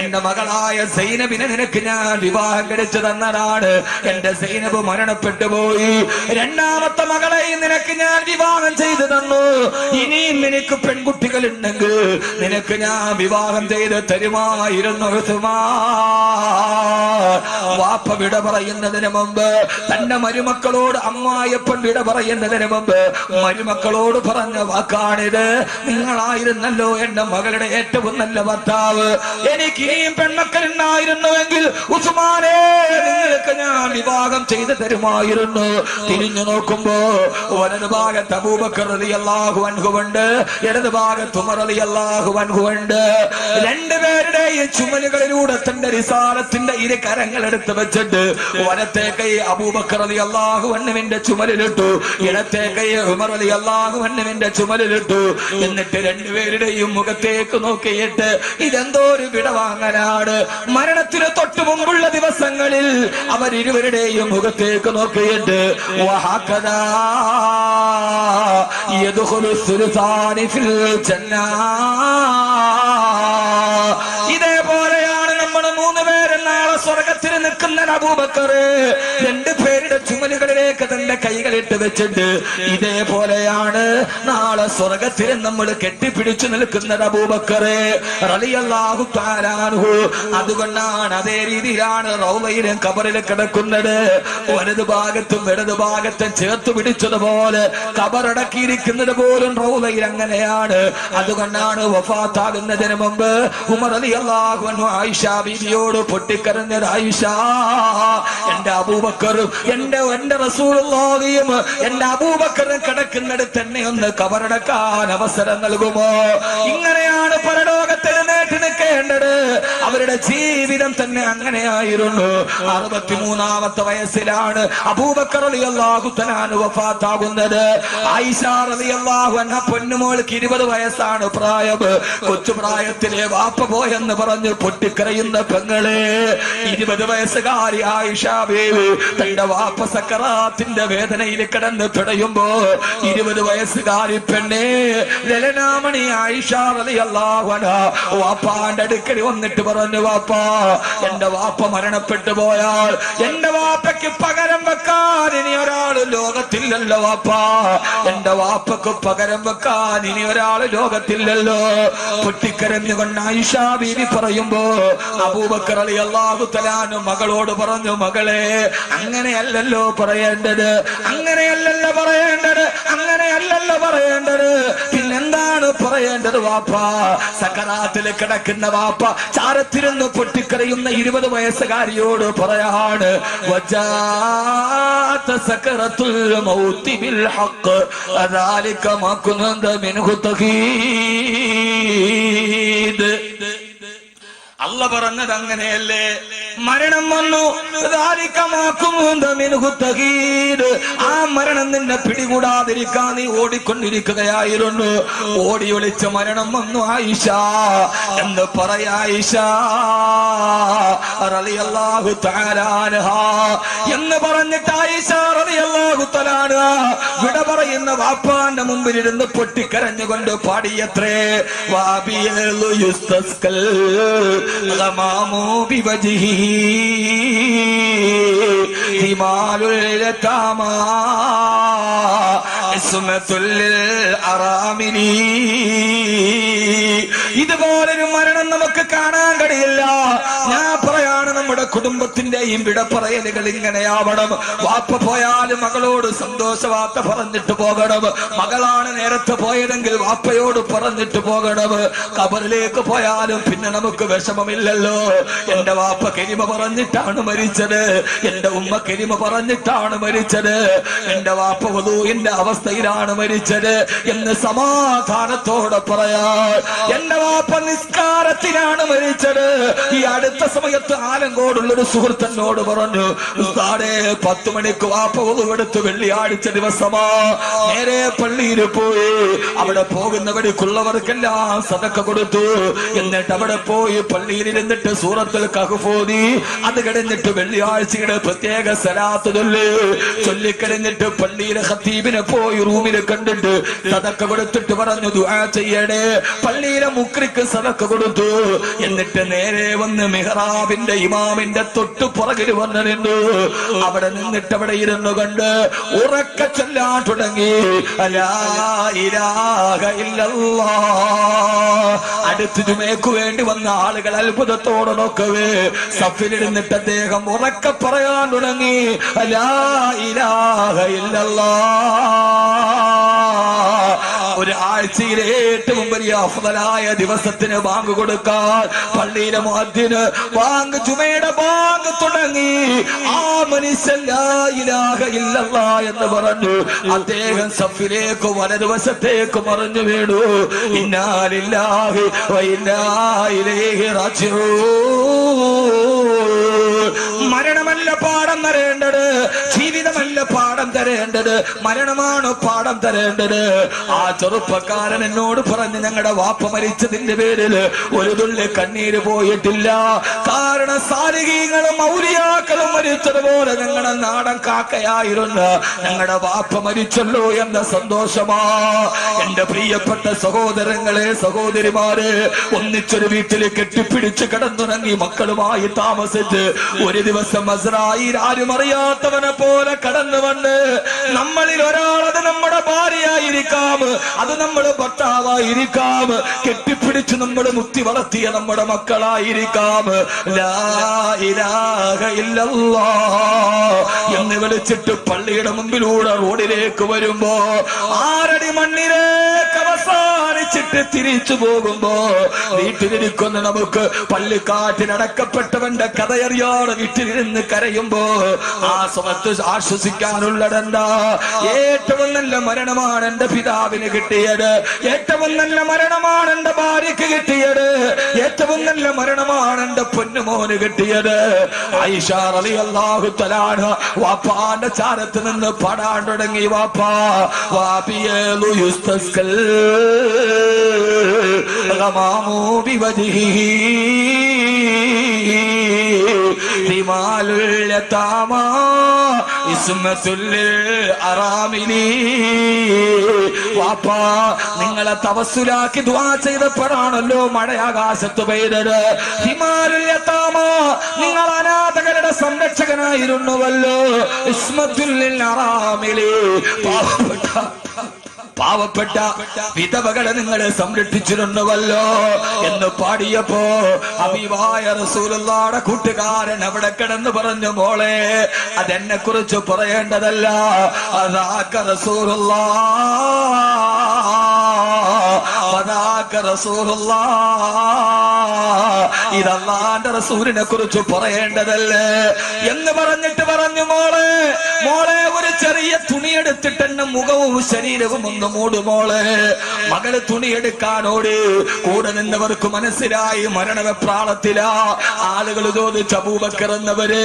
എന്റെ മകളായ സൈനബിനെ നിനക്ക് ഞാൻ വിവാഹം കഴിച്ചു തന്നതാണ്. എന്റെ സൈനബ് മരണപ്പെട്ടു പോയി. രണ്ടാമത്തെ മകളെ നിനക്ക് ഞാൻ വിവാഹം ചെയ്തു തന്നു. ഇനിയും നിനക്ക് പെൺകുട്ടികൾ ഉണ്ടെങ്കിൽ നിനക്ക് ഞാൻ വിവാഹം ചെയ്ത് തരുമായിരുന്നു. വാപ്പ വിട പറയുന്നതിന് മുമ്പ് തന്റെ മരുമക്കളോട്, അമ്മായപ്പൻ വിട പറയുന്നതിന് മുമ്പ് മരുമക്കളോട് പറഞ്ഞ വാക്കാണിത്. നിങ്ങളായിരുന്നല്ലോ എന്റെ മകളുടെ ഏറ്റവും നല്ല ഭർത്താവ്. എനിക്ക് ഇനിയും പെൺമക്കൾ ഉണ്ടായിരുന്നുവെങ്കിൽ ഉസ്മാനെ, നിങ്ങൾക്ക് ഞാൻ വിവാഹം ചെയ്തു തരുമായിരുന്നു. തിരിഞ്ഞു നോക്കുമ്പോ വലതു ഭാഗത്ത് അബൂബക്കർ റളിയല്ലാഹു അൻഹു ഉണ്ട്, ഇടതു ഭാഗത്ത് ഉമർ റളിയല്ലാഹു അൻഹു ഉണ്ട്. രണ്ടുപേരുടെയും ചുമലുകളിലൂടെ തന്റെ റിസാലത്തിന്റെ 2 കരങ്ങൾ എടുത്ത് വെച്ചിട്ട് വലത്തെ കൈ അബൂബക്കർ റളിയല്ലാഹു അൻഹുവിന്റെ ചുമലിലിട്ടു, ഇടത്തെ കൈ ഉമർ റളിയല്ലാഹു അൻഹുവിന്റെ ചുമലിലിട്ടു. എന്നിട്ട് രണ്ടുപേരുടെയും മുഖത്തേക്ക് നോക്കിയിട്ട് ഇതെന്തോ ഒരു വിടവാങ്ങലാണ്. മരണത്തിന് തൊട്ടു മുമ്പുള്ള ദിവസങ്ങളിൽ അവരിരുവരുടെയും മുഖത്തേക്ക് നോക്കിയിട്ട് വഹകദാ യദ്ഖുലു സുൽത്താനി ഫിൽ ജന്നാ, ഇതേപോലെയാണ് നമ്മൾ 3 പേര് നാളെ സ്വർഗത്തിൽ നിൽക്കുന്ന അബൂബക്കർ. 2 പേരുടെ ചുമലുകളിലേക്ക് തന്റെ കൈകളിട്ട് വെച്ചിട്ട് ഇതേപോലെയാണ് നാളെ സ്വർഗത്തിൽ നമ്മൾ കെട്ടിപ്പിടിച്ചു നിൽക്കുന്നത് അബൂബക്കർ റളിയല്ലാഹു തആല അൻഹു. അതുകൊണ്ടാണ് അതേ രീതിയിലാണ് റൗളയിലും ഖബറിലും കിടക്കുന്നത്. വലതു ഭാഗത്തും ഇടതു ഭാഗത്തും ചേർത്ത് പിടിച്ചതുപോലെ ഖബറടക്കിയിരിക്കുന്നത് പോലും റൗളയിൽ അങ്ങനെയാണ്. അതുകൊണ്ടാണ് വഫാത്താകുന്നതിന് മുമ്പ് ഉമർ റളിയല്ലാഹു അൻഹു ആയിഷ ബീവിയോട് പൊട്ടിക്കരഞ്ഞു പറഞ്ഞത് ആയിഷ, എന്റെ അബൂബക്കറും എന്റെ റസൂലുള്ളാഹിയും എന്റെ അബൂബക്കറും കിടക്കുന്നിടത്ത് തന്നെ ഒന്ന് കബറടക്കാൻ അവസരം നൽകുമോ? ഇങ്ങനെയാണ് പരലോകത്തിൽ നേട്ടി നിൽക്കേണ്ടത്. അവരുടെ ജീവിതം തന്നെ അങ്ങനെയായിരുന്നു. 63-ാമത്തെ വയസ്സിലാണ് അബൂബക്കർ റളിയല്ലാഹു തആല വഫാത്താകുന്നത്. ആയിഷ റളിയല്ലാഹു അൻഹ പൊന്നുമോൾക്ക് 20 വയസ്സാണ് പ്രായം. കൊച്ചു പ്രായത്തിലെ വാപ്പ പോയെന്ന് പറഞ്ഞു പൊട്ടിക്കരയുന്ന പെങ്ങളെ, 20 വയസ്സുകാരി ആയിഷ ബീവി തന്റെ വാപ്പ സക്കറാത്തിന്റെ വേദനയിൽ കിടന്ന് പിടയുമ്പോ 20 വയസ്സുകാരി പെണ്ണെ ലലനാമണി ആയിഷ റളിയല്ലാഹു അൻഹ വാപ്പാന്റെ അടുക്കൽ വന്നിട്ട് പറഞ്ഞു, വാപ്പാ, എന്റെ വാപ്പ മരണപ്പെട്ടു പോയാൽ എന്റെ വാപ്പയ്ക്ക് പകരം വെക്കാൻ ഇനി ഒരാൾ ലോകത്തില്ലല്ലോ വാപ്പാ, എന്റെ വാപ്പക്ക് പകരം വെക്കാൻ ഇനി ഒരാൾ ലോകത്തില്ലല്ലോ. പൊട്ടിക്കരഞ്ഞുകൊണ്ട് ആയിഷ ബീവി പറയുമ്പോ അബൂബക്കർ റളിയല്ലാഹു തആല മകളോട് പറഞ്ഞു, മകളെ, അങ്ങനെയല്ലല്ലോ പറയേണ്ടത്, അങ്ങനെയല്ലല്ലോ പറയേണ്ടത്, അങ്ങനെയല്ലല്ലോ പറയേണ്ടത്, പിന്നെന്താണ് പറയേണ്ടത് വാപ്പാ? സക്കറാത്തിൽ കിടക്കുന്ന വാപ്പ ചാരത്തിരുന്ന് പൊട്ടിക്കരയുന്ന 20 വയസ്സുകാരിയോട് പറയാണ്, വജാഅത സക്കറത്തുൽ മൗതി ബിൽ ഹഖ് അദാലിക മാ കുന്ത മിൻഹു തഖീദ്. അല്ല പറഞ്ഞത് അങ്ങനെയല്ലേ, മരണം വന്നു. ആ മരണം നിന്നെ പിടികൂടാതിരിക്കാൻ നീ ഓടിക്കൊണ്ടിരിക്കുകയായിരുന്നു. ഓടി ഒളിച്ച മരണം വന്നു ആയിഷ എന്ന് പറയാ. ആയിഷ റളിയല്ലാഹു തആല അൻഹാ എന്ന് പറഞ്ഞിട്ട് ആയിഷ റളിയല്ലാഹു തആല അൻഹാ വിട പറയുന്ന വാപ്പാന്റെ മുമ്പിൽ ഇരുന്ന് പൊട്ടിക്കരഞ്ഞുകൊണ്ട് പാടിയത്രേ, വാബിയലു യുസ്തസ്കൽ ഗമാമു ബിവജ്ഹിഹി ഹിമാലുൽ യതാമാ ഇസ്മത്തുൽ അറാമിനി. ഇതുപോലൊരു മരണം നമുക്ക് കാണാൻ കഴിയില്ല. ഞാൻ പറയാണ്, നമ്മുടെ കുടുംബത്തിന്റെയും വിട പറയലുകൾ ഇങ്ങനെയാവണം. വാപ്പ പോയാലും മകളോട് സന്തോഷ വാർത്ത പറഞ്ഞിട്ട് പോകണം. മകളാണ് നേരത്തെ പോയതെങ്കിൽ വാപ്പയോട് പറഞ്ഞിട്ട് പോകണം. ഖബറിലേക്ക് പോയാലും പിന്നെ നമുക്ക് വിഷമമില്ലല്ലോ. എന്റെ വാപ്പ കരിമ പറഞ്ഞിട്ടാണ് മരിച്ചത്, എന്റെ ഉമ്മ കരിമ പറഞ്ഞിട്ടാണ് മരിച്ചത്, എന്റെ വാപ്പ വധുവിന്റെ അവസ്ഥയിലാണ് മരിച്ചത് എന്ന് സമാധാനത്തോടെ പറയാൻ. എന്റെ വാപ്പ നിസ്കാരത്തിലാണ് മരിച്ചത്. ഈ അടുത്ത സമയത്ത് ആലങ്കോടുള്ളൊരു സുഹൃത്തിനോട് പറഞ്ഞു, ഉസ്താദേ, 10 മണിക്ക് വാപ്പ വധുവെടുത്ത് വെള്ളിയാഴ്ച ദിവസമാ നേരെ പള്ളിയിൽ പോയി. അവിടെ പോകുന്ന വഴിക്കുള്ളവർക്കെല്ലാം സദക്ക കൊടുത്തു. എന്നിട്ട് അവിടെ പോയി പള്ളിയിൽ ഇരുന്നിട്ട് സൂറത്തുൽ കഹ്ഫ് ഓതി. അത് കഴിഞ്ഞിട്ട് വെള്ളിയാഴ്ചയുടെ പ്രത്യേക സലാത്ത് ചൊല്ലിക്കഴിഞ്ഞിട്ട് പള്ളിയിലെ ഖത്തീബിനെ പോയി റൂമിൽ കണ്ടിട്ട് സദക്ക കൊടുത്തിട്ട് പറഞ്ഞു, ദുആ ചെയ്യണേ. പള്ളിയിലെ മുക്രിക്ക് സദക്ക കൊടുത്തു. എന്നിട്ട് നേരെ വന്ന് മിഹ്റാബിന്റെ ഇമാമിന്റെ തൊട്ട് പുറകിൽ വന്ന് നിന്നു. അവിടെ നിന്നിട്ട് അവിടെ ഇരുന്നു കണ്ട് ഉറക്ക ചൊല്ലാൻ തുടങ്ങി, ലാ ഇലാഹ ഇല്ലല്ലാഹ്. അടുത്ത് ജുമയ്ക്ക് വേണ്ടി വന്ന ആളുകൾ അത്ഭുതത്തോടെ നോക്കവേ സഫിലിരുന്നിട്ട് അദ്ദേഹം ഉറക്ക പറയാൻ തുടങ്ങി, ലാ ഇലാഹ ഇല്ലല്ലാഹ്. ഒരു ആഴ്ചയിലെ ഏറ്റവും വലിയ അഫ്ളലായ ദിവസത്തിന് ബാങ്ക് കൊടുക്കാൻ പള്ളിയിലെ മുഅദ്ദിന് ബാങ്ക് ജുമയുടെ ബാങ്ക് തുടങ്ങി. ആ മനുഷ്യൻ ലാ ഇലാഹ ഇല്ലല്ലാഹ് എന്ന് പറഞ്ഞു. അദ്ദേഹം സഫിലേക്ക് വലതുവശത്തേക്ക് മറിഞ്ഞു വീണു. ഇന്നാ ലില്ലാഹി വ ഇന്നാ ഇലൈഹി റാജിഊൻ. മരണമല്ല പാഠം തരേണ്ടത്, ജീവിതമല്ല പാഠം തരേണ്ടത്, മരണമാണ് പാഠം തരേണ്ടത്. ആ ചെറുപ്പക്കാരൻ എന്നോട് പറഞ്ഞു, ഞങ്ങളുടെ വാപ്പ മരിച്ചതിന്റെ പേരിൽ ഒരു തുള്ളി കണ്ണീര് പോയിട്ടില്ല. കാരണം സാലിഹീങ്ങളും ഔലിയാക്കളും മരിച്ചതുപോലെ ഞങ്ങളുടെ നാടൻ കാക്കയായിരുന്നു. ഞങ്ങളുടെ വാപ്പ മരിച്ചല്ലോ എന്ന സന്തോഷമാ. എന്റെ പ്രിയപ്പെട്ട സഹോദരങ്ങളെ, സഹോദരിമാരെ, ഒന്നിച്ചൊരു വീട്ടിൽ കെട്ടിപ്പിടിച്ച് കിടന്നുറങ്ങി മക്കളുമായി താമസിച്ച് ഒരു ദിവസം അസ്രായീൽ ആരും അറിയാത്തവനെ പോലെ കടന്നു വന്ന് നമ്മളിൽ ഒരാൾ, അത് നമ്മുടെ ഭാര്യയായിരിക്കാം, അത് നമ്മുടെ ഭർത്താവായിരിക്കാം, കെട്ടിപ്പിടിച്ച് നമ്മൾ മുത്തി വളർത്തിയ നമ്മുടെ മക്കളായിരിക്കാം, ലാ ഇലാഹ ഇല്ലല്ലാഹ് എന്ന് വിളിച്ചിട്ട് പള്ളിയുടെ മുമ്പിലൂടെ റോഡിലേക്ക് വരുമ്പോ 6 അടി മണ്ണിലേക്ക് അവസാനിച്ചിട്ട് വിട്ട് തിരിച്ചു പോകുമ്പോ വീട്ടിലിരിക്കുന്ന നമുക്ക് പള്ളിക്കാറ്റിനടക്കപ്പെട്ടവന്റെ കഥയറിയാതെ വീട്ടിലിരുന്ന് കരയുമ്പോ ആ സമയത്ത് ആശ്വസിക്കാനുള്ളതെന്താ? ഏറ്റവും നല്ല മരണമാണ് എന്റെ പിതാവിന് കിട്ടിയത്, ഏറ്റവും നല്ല മരണമാണ് എന്റെ ഭാര്യക്ക് കിട്ടിയത്, ഏറ്റവും നല്ല മരണമാണ് എന്റെ പൊന്നുമോന് കിട്ടിയത്. ആയിഷ റളിയല്ലാഹു തആല വാപ്പാന്റെ ചാരത്ത് നിന്ന് പാടാൻ തുടങ്ങി. വാപ്പാ വാബിയലു യുസ്തസ്കൽ ഗമാമു ബിവജ്ഹിഹി റിമാലുൽ യതാമ ഇസ്മത്തുൽ അറാമിനി. വാപ്പാ നിങ്ങളെ തവസ്സുലാക്കി ദുആ ചെയ്തപ്പോഴാണല്ലോ മഴയാകാശത്ത് പെയ്തത്. ഹിമാലുൽ യതാമ നിങ്ങൾ അനാഥകളുടെ സംരക്ഷകനായിരുന്നുവല്ലോ. ഇസ്മത്തുൽ അറാമിനി പാവപ്പെട്ട വിധവകളെ നിങ്ങളെ സംരക്ഷിച്ചിരുന്നുവല്ലോ എന്ന് പാടിയപ്പോ ഹബീബായ റസൂലുള്ളാഹിയുടെ കൂട്ടുകാരൻ അവിടെ കിടന്ന് പറഞ്ഞു, മോളെ അതെന്നെ കുറിച്ച് പറയേണ്ടതല്ല, അദാക റസൂലുള്ളാഹ്, ഇതല്ലാന്റെ റസൂലിനെ കുറിച്ച് പറയേണ്ടതല്ലേ എന്ന് പറഞ്ഞിട്ട് പറഞ്ഞു, മോളെ ഒരു ചെറിയ തുണിയെടുത്തിട്ട് എന്നെ മുഖവും ശരീരവും ഒന്ന് മൂടുമോളെ. മകള് തുണിയെടുക്കാനോട് കൂടെ നിന്നവർക്ക് മനസ്സിലായി മരണവെപ്രാളത്തിലാ. ആളുകൾ ചോദിച്ചു, അബൂബക്കർ എന്നവര്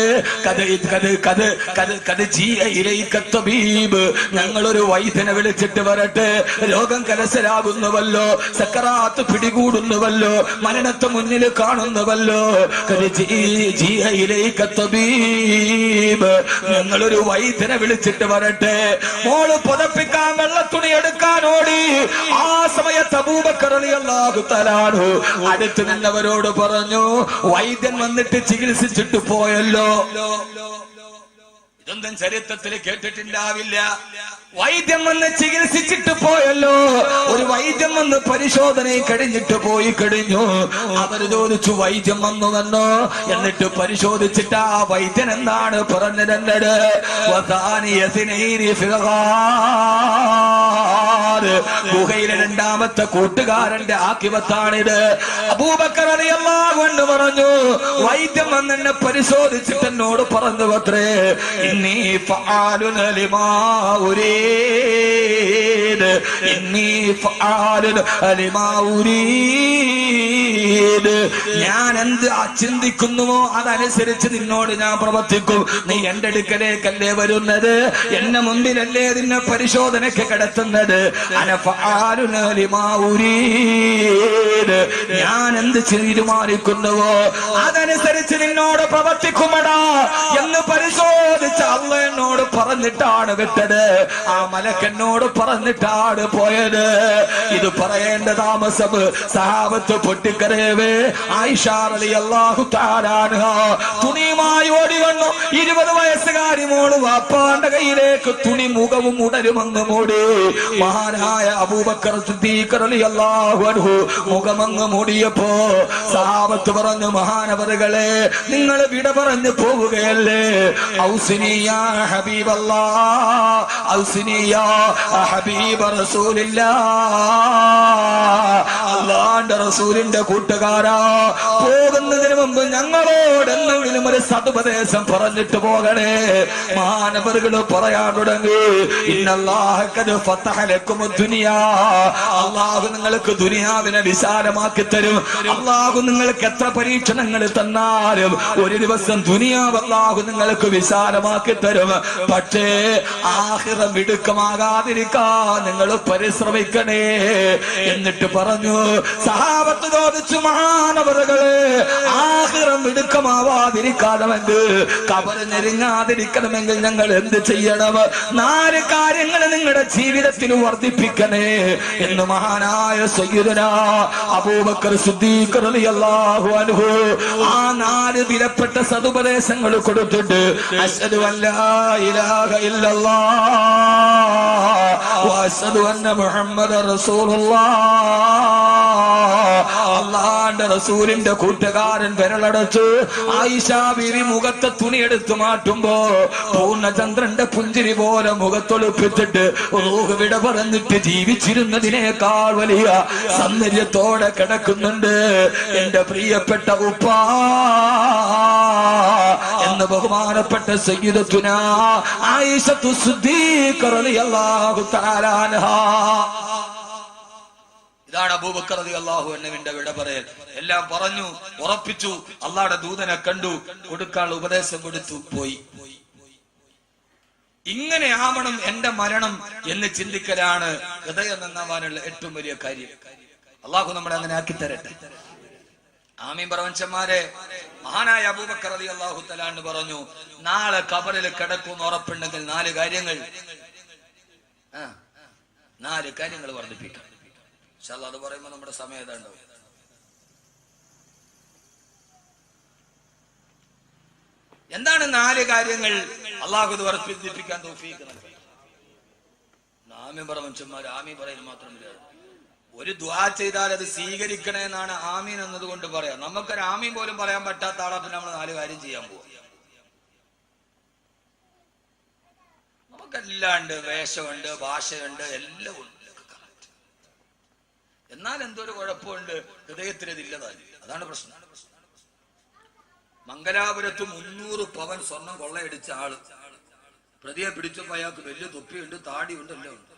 ഞങ്ങളൊരു വൈദ്യനെ വിളിച്ചിട്ട് വരട്ടെ, രോഗം കലശലാകുന്നുവല്ലോ, സക്കറാത്ത് പിടികൂടുന്നുവല്ലോ, മരണത്തെ മുന്നിൽ കാണുന്നുവല്ലോ, ഞങ്ങളൊരു വൈദ്യനെ വിളിച്ചിട്ട് വരട്ടെ. മോള് പുതപ്പിക്കാൻ വെള്ളത്തുണി എടുക്കാനോടി. ആ സമയത്ത് അബൂബക്കർ റളിയല്ലാഹു തആല അടുത്ത് നിന്നവരോട് പറഞ്ഞു, വൈദ്യൻ വന്നിട്ട് ചികിത്സിച്ചിട്ട് പോയല്ലോ. ഇതൊന്നും ചരിത്രത്തിൽ കേട്ടിട്ടുണ്ടാവില്ല. വൈദ്യം വന്ന് ചികിത്സിച്ചിട്ട് പോയല്ലോ. ഒരു വൈദ്യം വന്ന് പരിശോധന കഴിഞ്ഞിട്ട് പോയി കഴിഞ്ഞു. അവർ ചോദിച്ചു, വൈദ്യം വന്നോ? എന്നിട്ട് പരിശോധിച്ചിട്ട് ആ വൈദ്യൻ എന്താണ് പറഞ്ഞിരുന്നത്? ഗുഹയിലെ രണ്ടാമത്തെ കൂട്ടുകാരന്റെ ആക്കിവത്താണിത്. അബൂബക്കർ റളിയല്ലാഹു അൻഹു പറഞ്ഞു, വൈദ്യം വന്ന് എന്നെ പരിശോധിച്ചിട്ട് എന്നോട് പറഞ്ഞു അത്രേ, ഇന്നി ഫആലുന ലിമാ ഉരീദ്, ഇന്നി ഫആലുന ലിമാ ഉരീദ്, ഞാൻ എന്ത് ചിന്തിക്കുന്നുവോ അതനുസരിച്ച് നിന്നോട് ഞാൻ പ്രവർത്തിക്കും. നീ എന്റെ അടുക്കലേക്കല്ലേ വരുന്നത്, എന്നെ മുമ്പിലല്ലേ നിന്നെ പരിശോധനയ്ക്ക് കിടത്തുന്നത്. അന ഫആലുന ലിമാ ഉരീദ്, ഞാൻ എന്ത് തീരുമാനിക്കുന്നുവോ അതനുസരിച്ച് നിന്നോട് പ്രവർത്തിക്കുമടാ എന്ന് പരിശോധിച്ച അല്ലാഹ് എന്നോട് പറഞ്ഞിട്ടാണ് വിട്ടത്. ആ മലക്കെന്നോട് പറഞ്ഞിട്ടാണ് പോയത്. ഇത് പറയേണ്ട താമസം സഹാബത്ത് പൊട്ടിക്കരയവേ. ആയിഷ റളിയല്ലാഹു തആല അൻഹാ തുണിയുമായി ഓടി വന്നു. 20 വയസ്സുകാരി മോള് വാപ്പാന്റെ കയ്യിലേക്ക് തുണി മുഖവും ഉടരുമെന്ന് മൂടി. മഹാനായ അബൂബക്കർ സിദ്ദീഖ് റളിയല്ലാഹു അൻഹു മുഖമങ്ങ് മൂടിയപ്പോ സഹാബത്ത് പറഞ്ഞു, മഹാനവറുകളെ നിങ്ങൾ വിട പറഞ്ഞു പോവുകയല്ലേ? ഔസിനി യാ ഹബീബല്ലാഹ്, ഔസിനി യാ ഹബീബ റസൂലില്ലാഹ്, അല്ലാഹുവിന്റെ റസൂലിന്റെ കൂട്ടുകാരാ, പോകുന്നതിന് മുമ്പ് ഞങ്ങളോട് എന്തെങ്കിലും ഒരു സതുപദേശം പറഞ്ഞിട്ട് പോകണേ. മഹാനവറുകൾ പറയാൻ തുടങ്ങി, ഇന്നല്ലാഹ ഖദ് ഫതഹ ലക്കും ദുനിയാ, അല്ലാഹു നിങ്ങൾക്ക് ദുനിയാവിനെ വിശാലമാക്കി തരും. അല്ലാഹു നിങ്ങൾക്ക് എത്ര പരീക്ഷണങ്ങൾ തന്നാലും ഒരു ദിവസം ദുനിയാവ് അല്ലാഹു നിങ്ങൾക്ക് വിശാലമാക്കി തരും. പക്ഷേ ആഖിറം ഇടുക്കമാകാതിരിക്കാൻ നിങ്ങൾ പരിശ്രമിക്കണേ എന്നിട്ട് പറഞ്ഞു. സഹാബത്ത് ചോദിച്ചു, മഹാനവറുകളെ ആഖിറം ഇടുക്കമാവാതിരിക്കണമെങ്കിൽ, ഖബർ ഞെരുങ്ങാതിരിക്കണമെങ്കിൽ ഞങ്ങൾ എന്ത് ചെയ്യണം? 4 കാര്യങ്ങൾ നിങ്ങളുടെ ജീവിതത്തിൽ വർദ്ധിപ്പിക്കണേ എന്ന് മഹാനായ സയ്യിദുനാ അബൂബക്കർ സിദ്ദീഖ് റളിയല്ലാഹു അൻഹു ആ 4 വിലപ്പെട്ട സതുപദേശങ്ങൾ കൊടുത്തിട്ട്, അശ്ഹദു അല്ലാ ഇലാഹ ഇല്ലല്ലാഹ് വഅശ്ഹദു അന്ന മുഹമ്മദർ റസൂലുള്ളാഹ് അള്ളാന്റെ റസൂലിന്റെ കൂട്ടുകാരൻ വിരലടച്ചു. ആയിഷ ബീവി മുഖത്തെ തുണിയെടുത്ത് മാറ്റുമ്പോ പൂർണ്ണചന്ദ്രന്റെ പുഞ്ചിരി പോലെ മുഖത്തൊളിപ്പിച്ചിട്ട് റൂഹ് വിട പറഞ്ഞിട്ട് ജീവിച്ചിരുന്നതിനേക്കാൾ വലിയ സൗന്ദര്യത്തോടെ കിടക്കുന്നുണ്ട് എന്റെ പ്രിയപ്പെട്ട ഉപ്പാ എന്ന് ബഹുമാനപ്പെട്ട സയ്യിദത്തുന ആയിഷത്തു സിദ്ദീഖ റളിയല്ലാഹു തആല അൻഹാ. ഇതാണ് അബൂബക്കർ റളിയല്ലാഹു അൻഹുവിന്റെ വിട പറയൽ. എല്ലാം പറഞ്ഞു ഉറപ്പിച്ചു. അള്ളാഹുവിന്റെ ദൂതനെ കണ്ടു, കൊടുക്കാനുള്ള ഉപദേശം കൊടുത്തു, പോയി. ഇങ്ങനെ ആവണം എന്റെ മരണം എന്ന് ചിന്തിക്കലാണ് ഹൃദയം നന്നാവാനുള്ള ഏറ്റവും വലിയ കാര്യം. അള്ളാഹു നമ്മളെ അങ്ങനെ ആക്കി തരട്ടെ. ആമീൻ പ്രപഞ്ചന്മാരെ. മഹാനായ അബൂബക്കർ റളിയല്ലാഹു തആല അൻഹു പറഞ്ഞു, നാളെ ഖബറിൽ കിടക്കുമെന്ന് ഉറപ്പുണ്ടെങ്കിൽ 4 കാര്യങ്ങൾ വർദ്ധിപ്പിക്കാം. ഇൻഷാ അല്ലാഹ് അത് പറയുമ്പോൾ നമ്മുടെ സമയം ഏതാണ്ടാവും. എന്താണ് 4 കാര്യങ്ങൾ? അള്ളാഹു ഇത് വർദ്ധിപ്പിക്കാൻ തൗഫീഖ് നൽകട്ടെ. ആമീൻ പ്രപഞ്ചന്മാർ. ആമീൻ പറയൽ മാത്രമില്ല, ഒരു ദുആ ചെയ്താൽ അത് സ്വീകരിക്കണേ എന്നാണ് ആമീൻ എന്നതുകൊണ്ട് പറയാം. നമുക്കൊരു ആമീൻ പോലും പറയാൻ പറ്റാത്ത ആളാ പിന്നെ നമ്മൾ 4 കാര്യം ചെയ്യാൻ പോവാം. നമുക്കെല്ലാം ഉണ്ട്, വേഷമുണ്ട്, ഭാഷയുണ്ട്, എല്ലാം ഉണ്ട്. എന്നാൽ എന്തൊരു കുഴപ്പമുണ്ട്, ഹൃദയത്തിന് ഇതില്ലതാണ്. അതാണ് പ്രശ്നം. മംഗലാപുരത്ത് 300 പവൻ സ്വർണം കൊള്ളയടിച്ച ആള് പ്രതിയെ പിടിച്ചപ്പോ അയാൾക്ക് വലിയ തൊപ്പിയുണ്ട്, താടിയുണ്ട്, എല്ലാം ഉണ്ട്.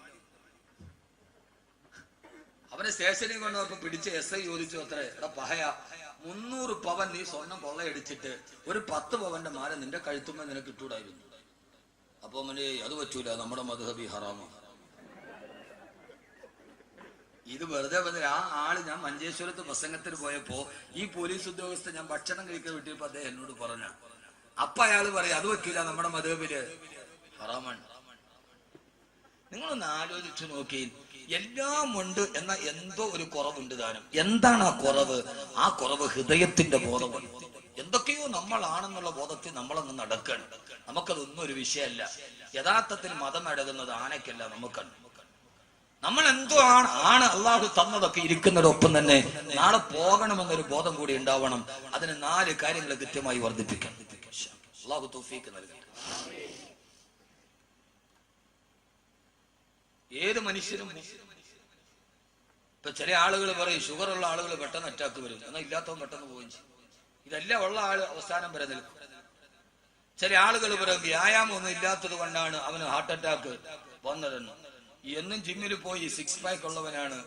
അവനെ സ്റ്റേഷനിൽ കൊണ്ടുപോയപ്പോ പിടിച്ച SI ചോദിച്ചു, അത്ര എടാ പഹയ 300 പവൻ നീ സ്വർണം കൊള്ളയടിച്ചിട്ട് ഒരു 10 പവന്റെ മാല നിന്റെ കഴുത്തുമ്പോൾ നിനക്ക് ഇട്ടൂടായിരുന്നു. അപ്പൊ അവന് അത് പറ്റൂല, നമ്മുടെ മദ്ഹബി ഹറാമാണ്. ഇത് വെറുതെ വന്നില്ല. ആ ആള് ഞാൻ മഞ്ചേശ്വരത്ത് പ്രസംഗത്തിന് പോയപ്പോ ഈ പോലീസ് ഉദ്യോഗസ്ഥൻ ഞാൻ ഭക്ഷണം കഴിക്കാൻ വിട്ടിയപ്പോ അദ്ദേഹം എന്നോട് പറഞ്ഞ അപ്പൊ അയാള് പറയാം അത് പറ്റൂല, നമ്മുടെ മദ്ഹബില് ഹറാമാണ്. നിങ്ങളൊന്ന് ആലോചിച്ചു നോക്കി. എല്ലാം ഉണ്ട് എന്ന എന്തോ ഒരു കുറവുണ്ട് താനും. എന്താണ് ആ കുറവ്? ആ കുറവ് ഹൃദയത്തിന്റെ ബോധമാണ്. എന്തൊക്കെയോ നമ്മളാണെന്നുള്ള ബോധത്തിൽ നമ്മളങ്ങ് നടക്കണം. നമുക്കതൊന്നും ഒരു വിഷയമല്ല. യഥാർത്ഥത്തിൽ മതം അടങ്ങുന്നത് ആനയ്ക്കല്ല, നമുക്കാണ്. നമ്മൾ എന്തോ ആണ് അള്ളാഹു തന്നതൊക്കെ ഇരിക്കുന്നതോടൊപ്പം തന്നെ നാളെ പോകണമെന്നൊരു ബോധം കൂടി ഉണ്ടാവണം. അതിന് 4 കാര്യങ്ങൾ കൃത്യമായി വർദ്ധിപ്പിക്കണം. അള്ളാഹു തൗഫീഖ് നൽകട്ടെ. ഏത് മനുഷ്യരും ഇപ്പൊ ചില ആളുകൾ പറയും ഷുഗർ ഉള്ള ആളുകൾ പെട്ടെന്ന് അറ്റാക്ക് വരും, എന്നാൽ ഇല്ലാത്തവൻ പെട്ടെന്ന് പോവുകയും ചെയ്യും. ഇതെല്ലാം ഉള്ള ആള് അവസാനം വരെ നിൽക്കും. ചില ആളുകൾ പറയും വ്യായാമം ഒന്നും ഇല്ലാത്തത് കൊണ്ടാണ് അവന് ഹാർട്ട് അറ്റാക്ക് വന്നതെന്ന്. എന്നും ജിമ്മിൽ പോയി 6 പാക്ക് ഉള്ളവനാണ്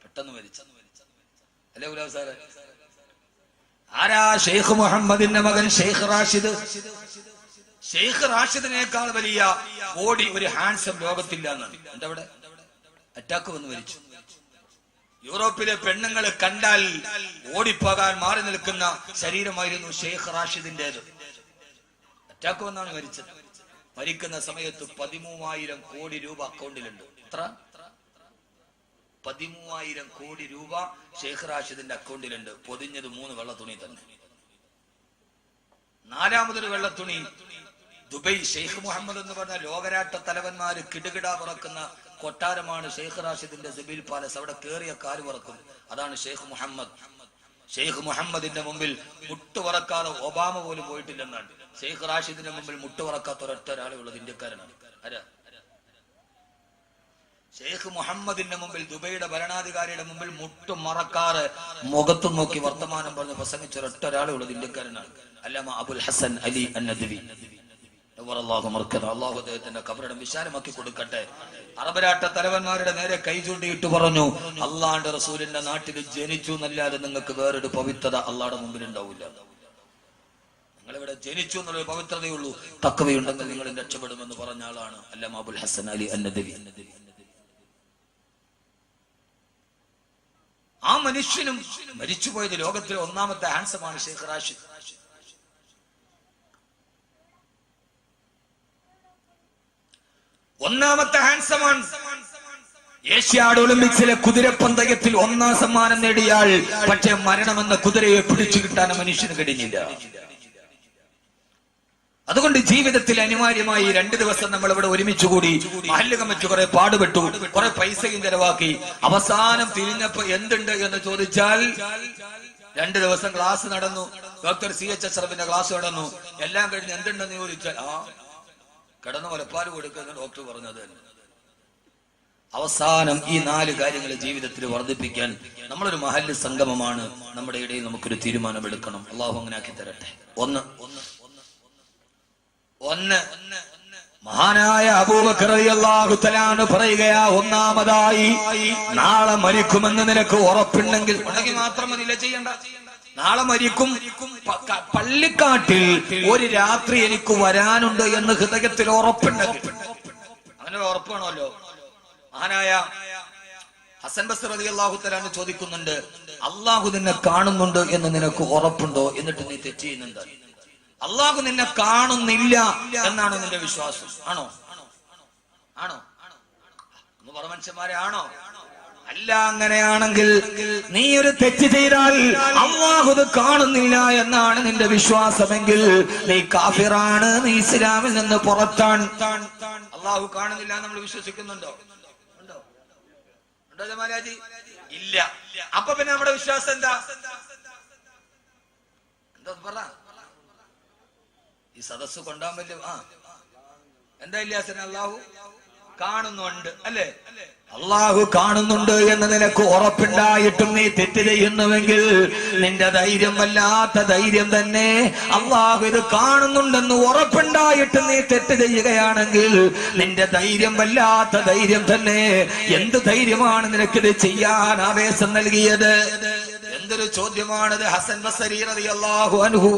പെട്ടെന്ന് മരിച്ചത്. അല്ലേ ഗുലാം സാറേ? ആരാ? ഷെയ്ഖ് മുഹമ്മദിന്റെ മകൻ ഷെയ്ഖ് റാഷിദ്. ഷെയ്ഖ് റാഷിദിനേക്കാൾ വലിയ ബോഡി ഒരു ഹാൻസം ലോകത്തില്ല എന്നാണ്. എന്താ അവിടെ അറ്റാക്ക് വന്ന് മരിച്ചു. യൂറോപ്പിലെ പെണ്ണുങ്ങളെ കണ്ടാൽ ഓടിപ്പോകാൻ മാറി നിൽക്കുന്ന ശരീരമായിരുന്നു ഷെയ്ഖ് റാഷിദിന്റേത്. അറ്റാക്ക് വന്നാണ് മരിച്ചത്. മരിക്കുന്ന സമയത്ത് 13,000 കോടി രൂപ അക്കൗണ്ടിലുണ്ട്. എത്ര? 13,000 കോടി രൂപ ഷെയ്ഖ് റാഷിദിന്റെ അക്കൗണ്ടിലുണ്ട്. പൊതിഞ്ഞത് 3 വെള്ളത്തുണി തന്നെ. 4മതൊരു വെള്ളത്തുണി ദുബൈ. ഷെയ്ഖ് മുഹമ്മദ് എന്ന് പറഞ്ഞ ലോകരാട്ട തലവന്മാര് കിടുകിട പറക്കുന്ന കൊട്ടാരമാണ് ഷെയ്ഖ് റാഷിദിന്റെ സബീൽ പാലസ്. അവിടെ കേറിയ കാല് പറക്കും. അതാണ് ഷെയ്ഖ് മുഹമ്മദ്. ഷെയ്ഖ് മുഹമ്മദിന്റെ മുമ്പിൽ മുട്ടുവറക്കാതെ ഒബാമ പോലും പോയിട്ടില്ലെന്നാണ്. ഷെയ്ഖ് റാഷിദിന്റെ മുമ്പിൽ മുട്ടുവറക്കാത്ത ഒരൊറ്റ ഒരാളെ ഉള്ളത് ഇന്ത്യക്കാരനാണ്. ആരാ? ഷെയ്ഖ് മുഹമ്മദിന്റെ മുമ്പിൽ, ദുബൈയുടെ ഭരണാധികാരിയുടെ മുമ്പിൽ മുട്ടു മറക്കാറ് മുഖത്തും നോക്കി വർത്തമാനം പറഞ്ഞ് പ്രസംഗിച്ച ഒരൊറ്റ ഒരാളെ ഉള്ളത് ഇന്ത്യക്കാരനാണ്. അല്ലാമ അബുൽ ഹസൻ അലി അന്നദ്വി. അല്ലാഹു അദ്ദേഹത്തിന്റെ ഖബറിടം വിശാലമാക്കി കൊടുക്കട്ടെ. അറബരാട്ട തലവന്മാരുടെ നേരെ കൈ ചൂണ്ടിയിട്ട് പറഞ്ഞു, അള്ളാന്റെ റസൂലിന്റെ നാട്ടിൽ ജനിച്ചു എന്നല്ലാതെ നിങ്ങൾക്ക് വേറൊരു പവിത്രത അള്ളാഹുടെ മുമ്പിൽ ഉണ്ടാവില്ല. നിങ്ങളിവിടെ ജനിച്ചു എന്നുള്ളൊരു പവിത്രതയുള്ളൂ. തഖ്വയുണ്ടെങ്കിൽ നിങ്ങൾ രക്ഷപ്പെടുമെന്ന് പറഞ്ഞ ആളാണ് അല്ലാമ അബുൽ ഹസൻ അലി അന്നദ്വി. ആ മനുഷ്യനും മരിച്ചുപോയത് ലോകത്തിലെ 1ാമത്തെ ഹാൻസമാണ് ഷെയ്ഖ് റാഷിദ്. ഒന്നാമത്തെ ഹാൻസമാണ്. ഏഷ്യാഡ് ഒളിമ്പിക്സിലെ കുതിരപ്പന്തയത്തിൽ 1ാം സമ്മാനം നേടിയാൽ പക്ഷേ മരണമെന്ന കുതിരയെ പിടിച്ചു കിട്ടാൻ മനുഷ്യന് കഴിഞ്ഞില്ല. അതുകൊണ്ട് ജീവിതത്തിൽ അനിവാര്യമായി 2 ദിവസം നമ്മൾ ഇവിടെ ഒരുമിച്ച് കൂടി മഹല്ല് കമ്മിറ്റി കുറെ പാടുപെട്ടു, കുറെ പൈസയും ചെലവാക്കി. അവസാനം തിരിഞ്ഞപ്പോ എന്തുണ്ട് എന്ന് ചോദിച്ചാൽ 2 ദിവസം ക്ലാസ് നടന്നു, ഡോക്ടർ CH അഷ്റഫിന്റെ ക്ലാസ് നടന്നു. എല്ലാം കഴിഞ്ഞ് എന്തുണ്ടെന്ന് ചോദിച്ചാൽ കിടന്നു മുലപ്പാൽ കൊടുക്കുന്ന ഡോക്ടർ പറഞ്ഞത്. അവസാനം ഈ 4 കാര്യങ്ങൾ ജീവിതത്തിൽ വർദ്ധിപ്പിക്കാൻ നമ്മളൊരു മഹല്ല് സംഗമമാണ്, നമ്മുടെ ഇടയിൽ നമുക്കൊരു തീരുമാനമെടുക്കണം. അള്ളാഹു അങ്ങനെ ആക്കി തരട്ടെ. ഒന്ന് മഹാനായ അബൂബക്കർ റളിയല്ലാഹു തആല പറയുകയാ, ഒന്നാമതായി നാളെ മരിക്കുമെന്ന് നിനക്ക് ഉറപ്പുണ്ടെങ്കിൽ മാത്രം മതിയില്ല ചെയ്യണ്ട. നാളെ മരിക്കും, പള്ളിക്കാട്ടിൽ ഒരു രാത്രി എനിക്ക് വരാനുണ്ട് എന്ന് ഹൃദയത്തിൽ ഉറപ്പുണ്ടെങ്കിൽ, അങ്ങനെ ഉറപ്പ് വേണമല്ലോ. മഹാനായ ഹസൻ ബസ്രി റളിയല്ലാഹു തആല ചോദിക്കുന്നുണ്ട്, അള്ളാഹു നിന്നെ കാണുന്നുണ്ട് എന്ന് നിനക്ക് ഉറപ്പുണ്ടോ? എന്നിട്ട് നീ തെറ്റ് ചെയ്യുന്നുണ്ട്. അള്ളാഹു നിന്നെ കാണുന്നില്ല എന്നാണ് നിന്റെ വിശ്വാസം? ആണോ? ഒന്ന് പറ മനുഷ്യന്മാരെ, ആണോ? അല്ല. അങ്ങനെയാണെങ്കിൽ നീ ഒരു തെറ്റ് ചെയ്താൽ അള്ളാഹു ഇത് കാണുന്നില്ല എന്നാണ് നിന്റെ വിശ്വാസമെങ്കിൽ നീ കാഫിറാണ്, നീ ഇസ്ലാമിൽ നിന്ന് പുറത്താണ്. അള്ളാഹു കാണുന്നില്ല നമ്മൾ വിശ്വസിക്കുന്നുണ്ടോ? ഉണ്ടോ ജമാലാജി? ഇല്ല. അപ്പൊ പിന്നെ നമ്മുടെ വിശ്വാസം എന്താ പറ? ഈ സദസ് കൊണ്ടാൻ പറ്റില്ല. എന്താ ഇല്ലാസന? അള്ളാഹു കാണുന്നുണ്ട് അല്ലേ? അള്ളാഹു കാണുന്നുണ്ട് എന്ന് നിനക്ക് ഉറപ്പുണ്ടായിട്ടും നീ തെറ്റ് ചെയ്യുന്നുവെങ്കിൽ നിന്റെ ധൈര്യം വല്ലാത്ത ധൈര്യം തന്നെ. അള്ളാഹു ഇത് കാണുന്നുണ്ടെന്ന് ഉറപ്പുണ്ടായിട്ട് നീ തെറ്റ് ചെയ്യുകയാണെങ്കിൽ നിന്റെ ധൈര്യം വല്ലാത്ത ധൈര്യം തന്നെ. എന്ത് ധൈര്യമാണ് നിനക്കിത് ചെയ്യാൻ ആവേശം നൽകിയത്? എന്തൊരു ചോദ്യമാണിത്. ഹസൻ ബസ്രി റളിയല്ലാഹു അൻഹു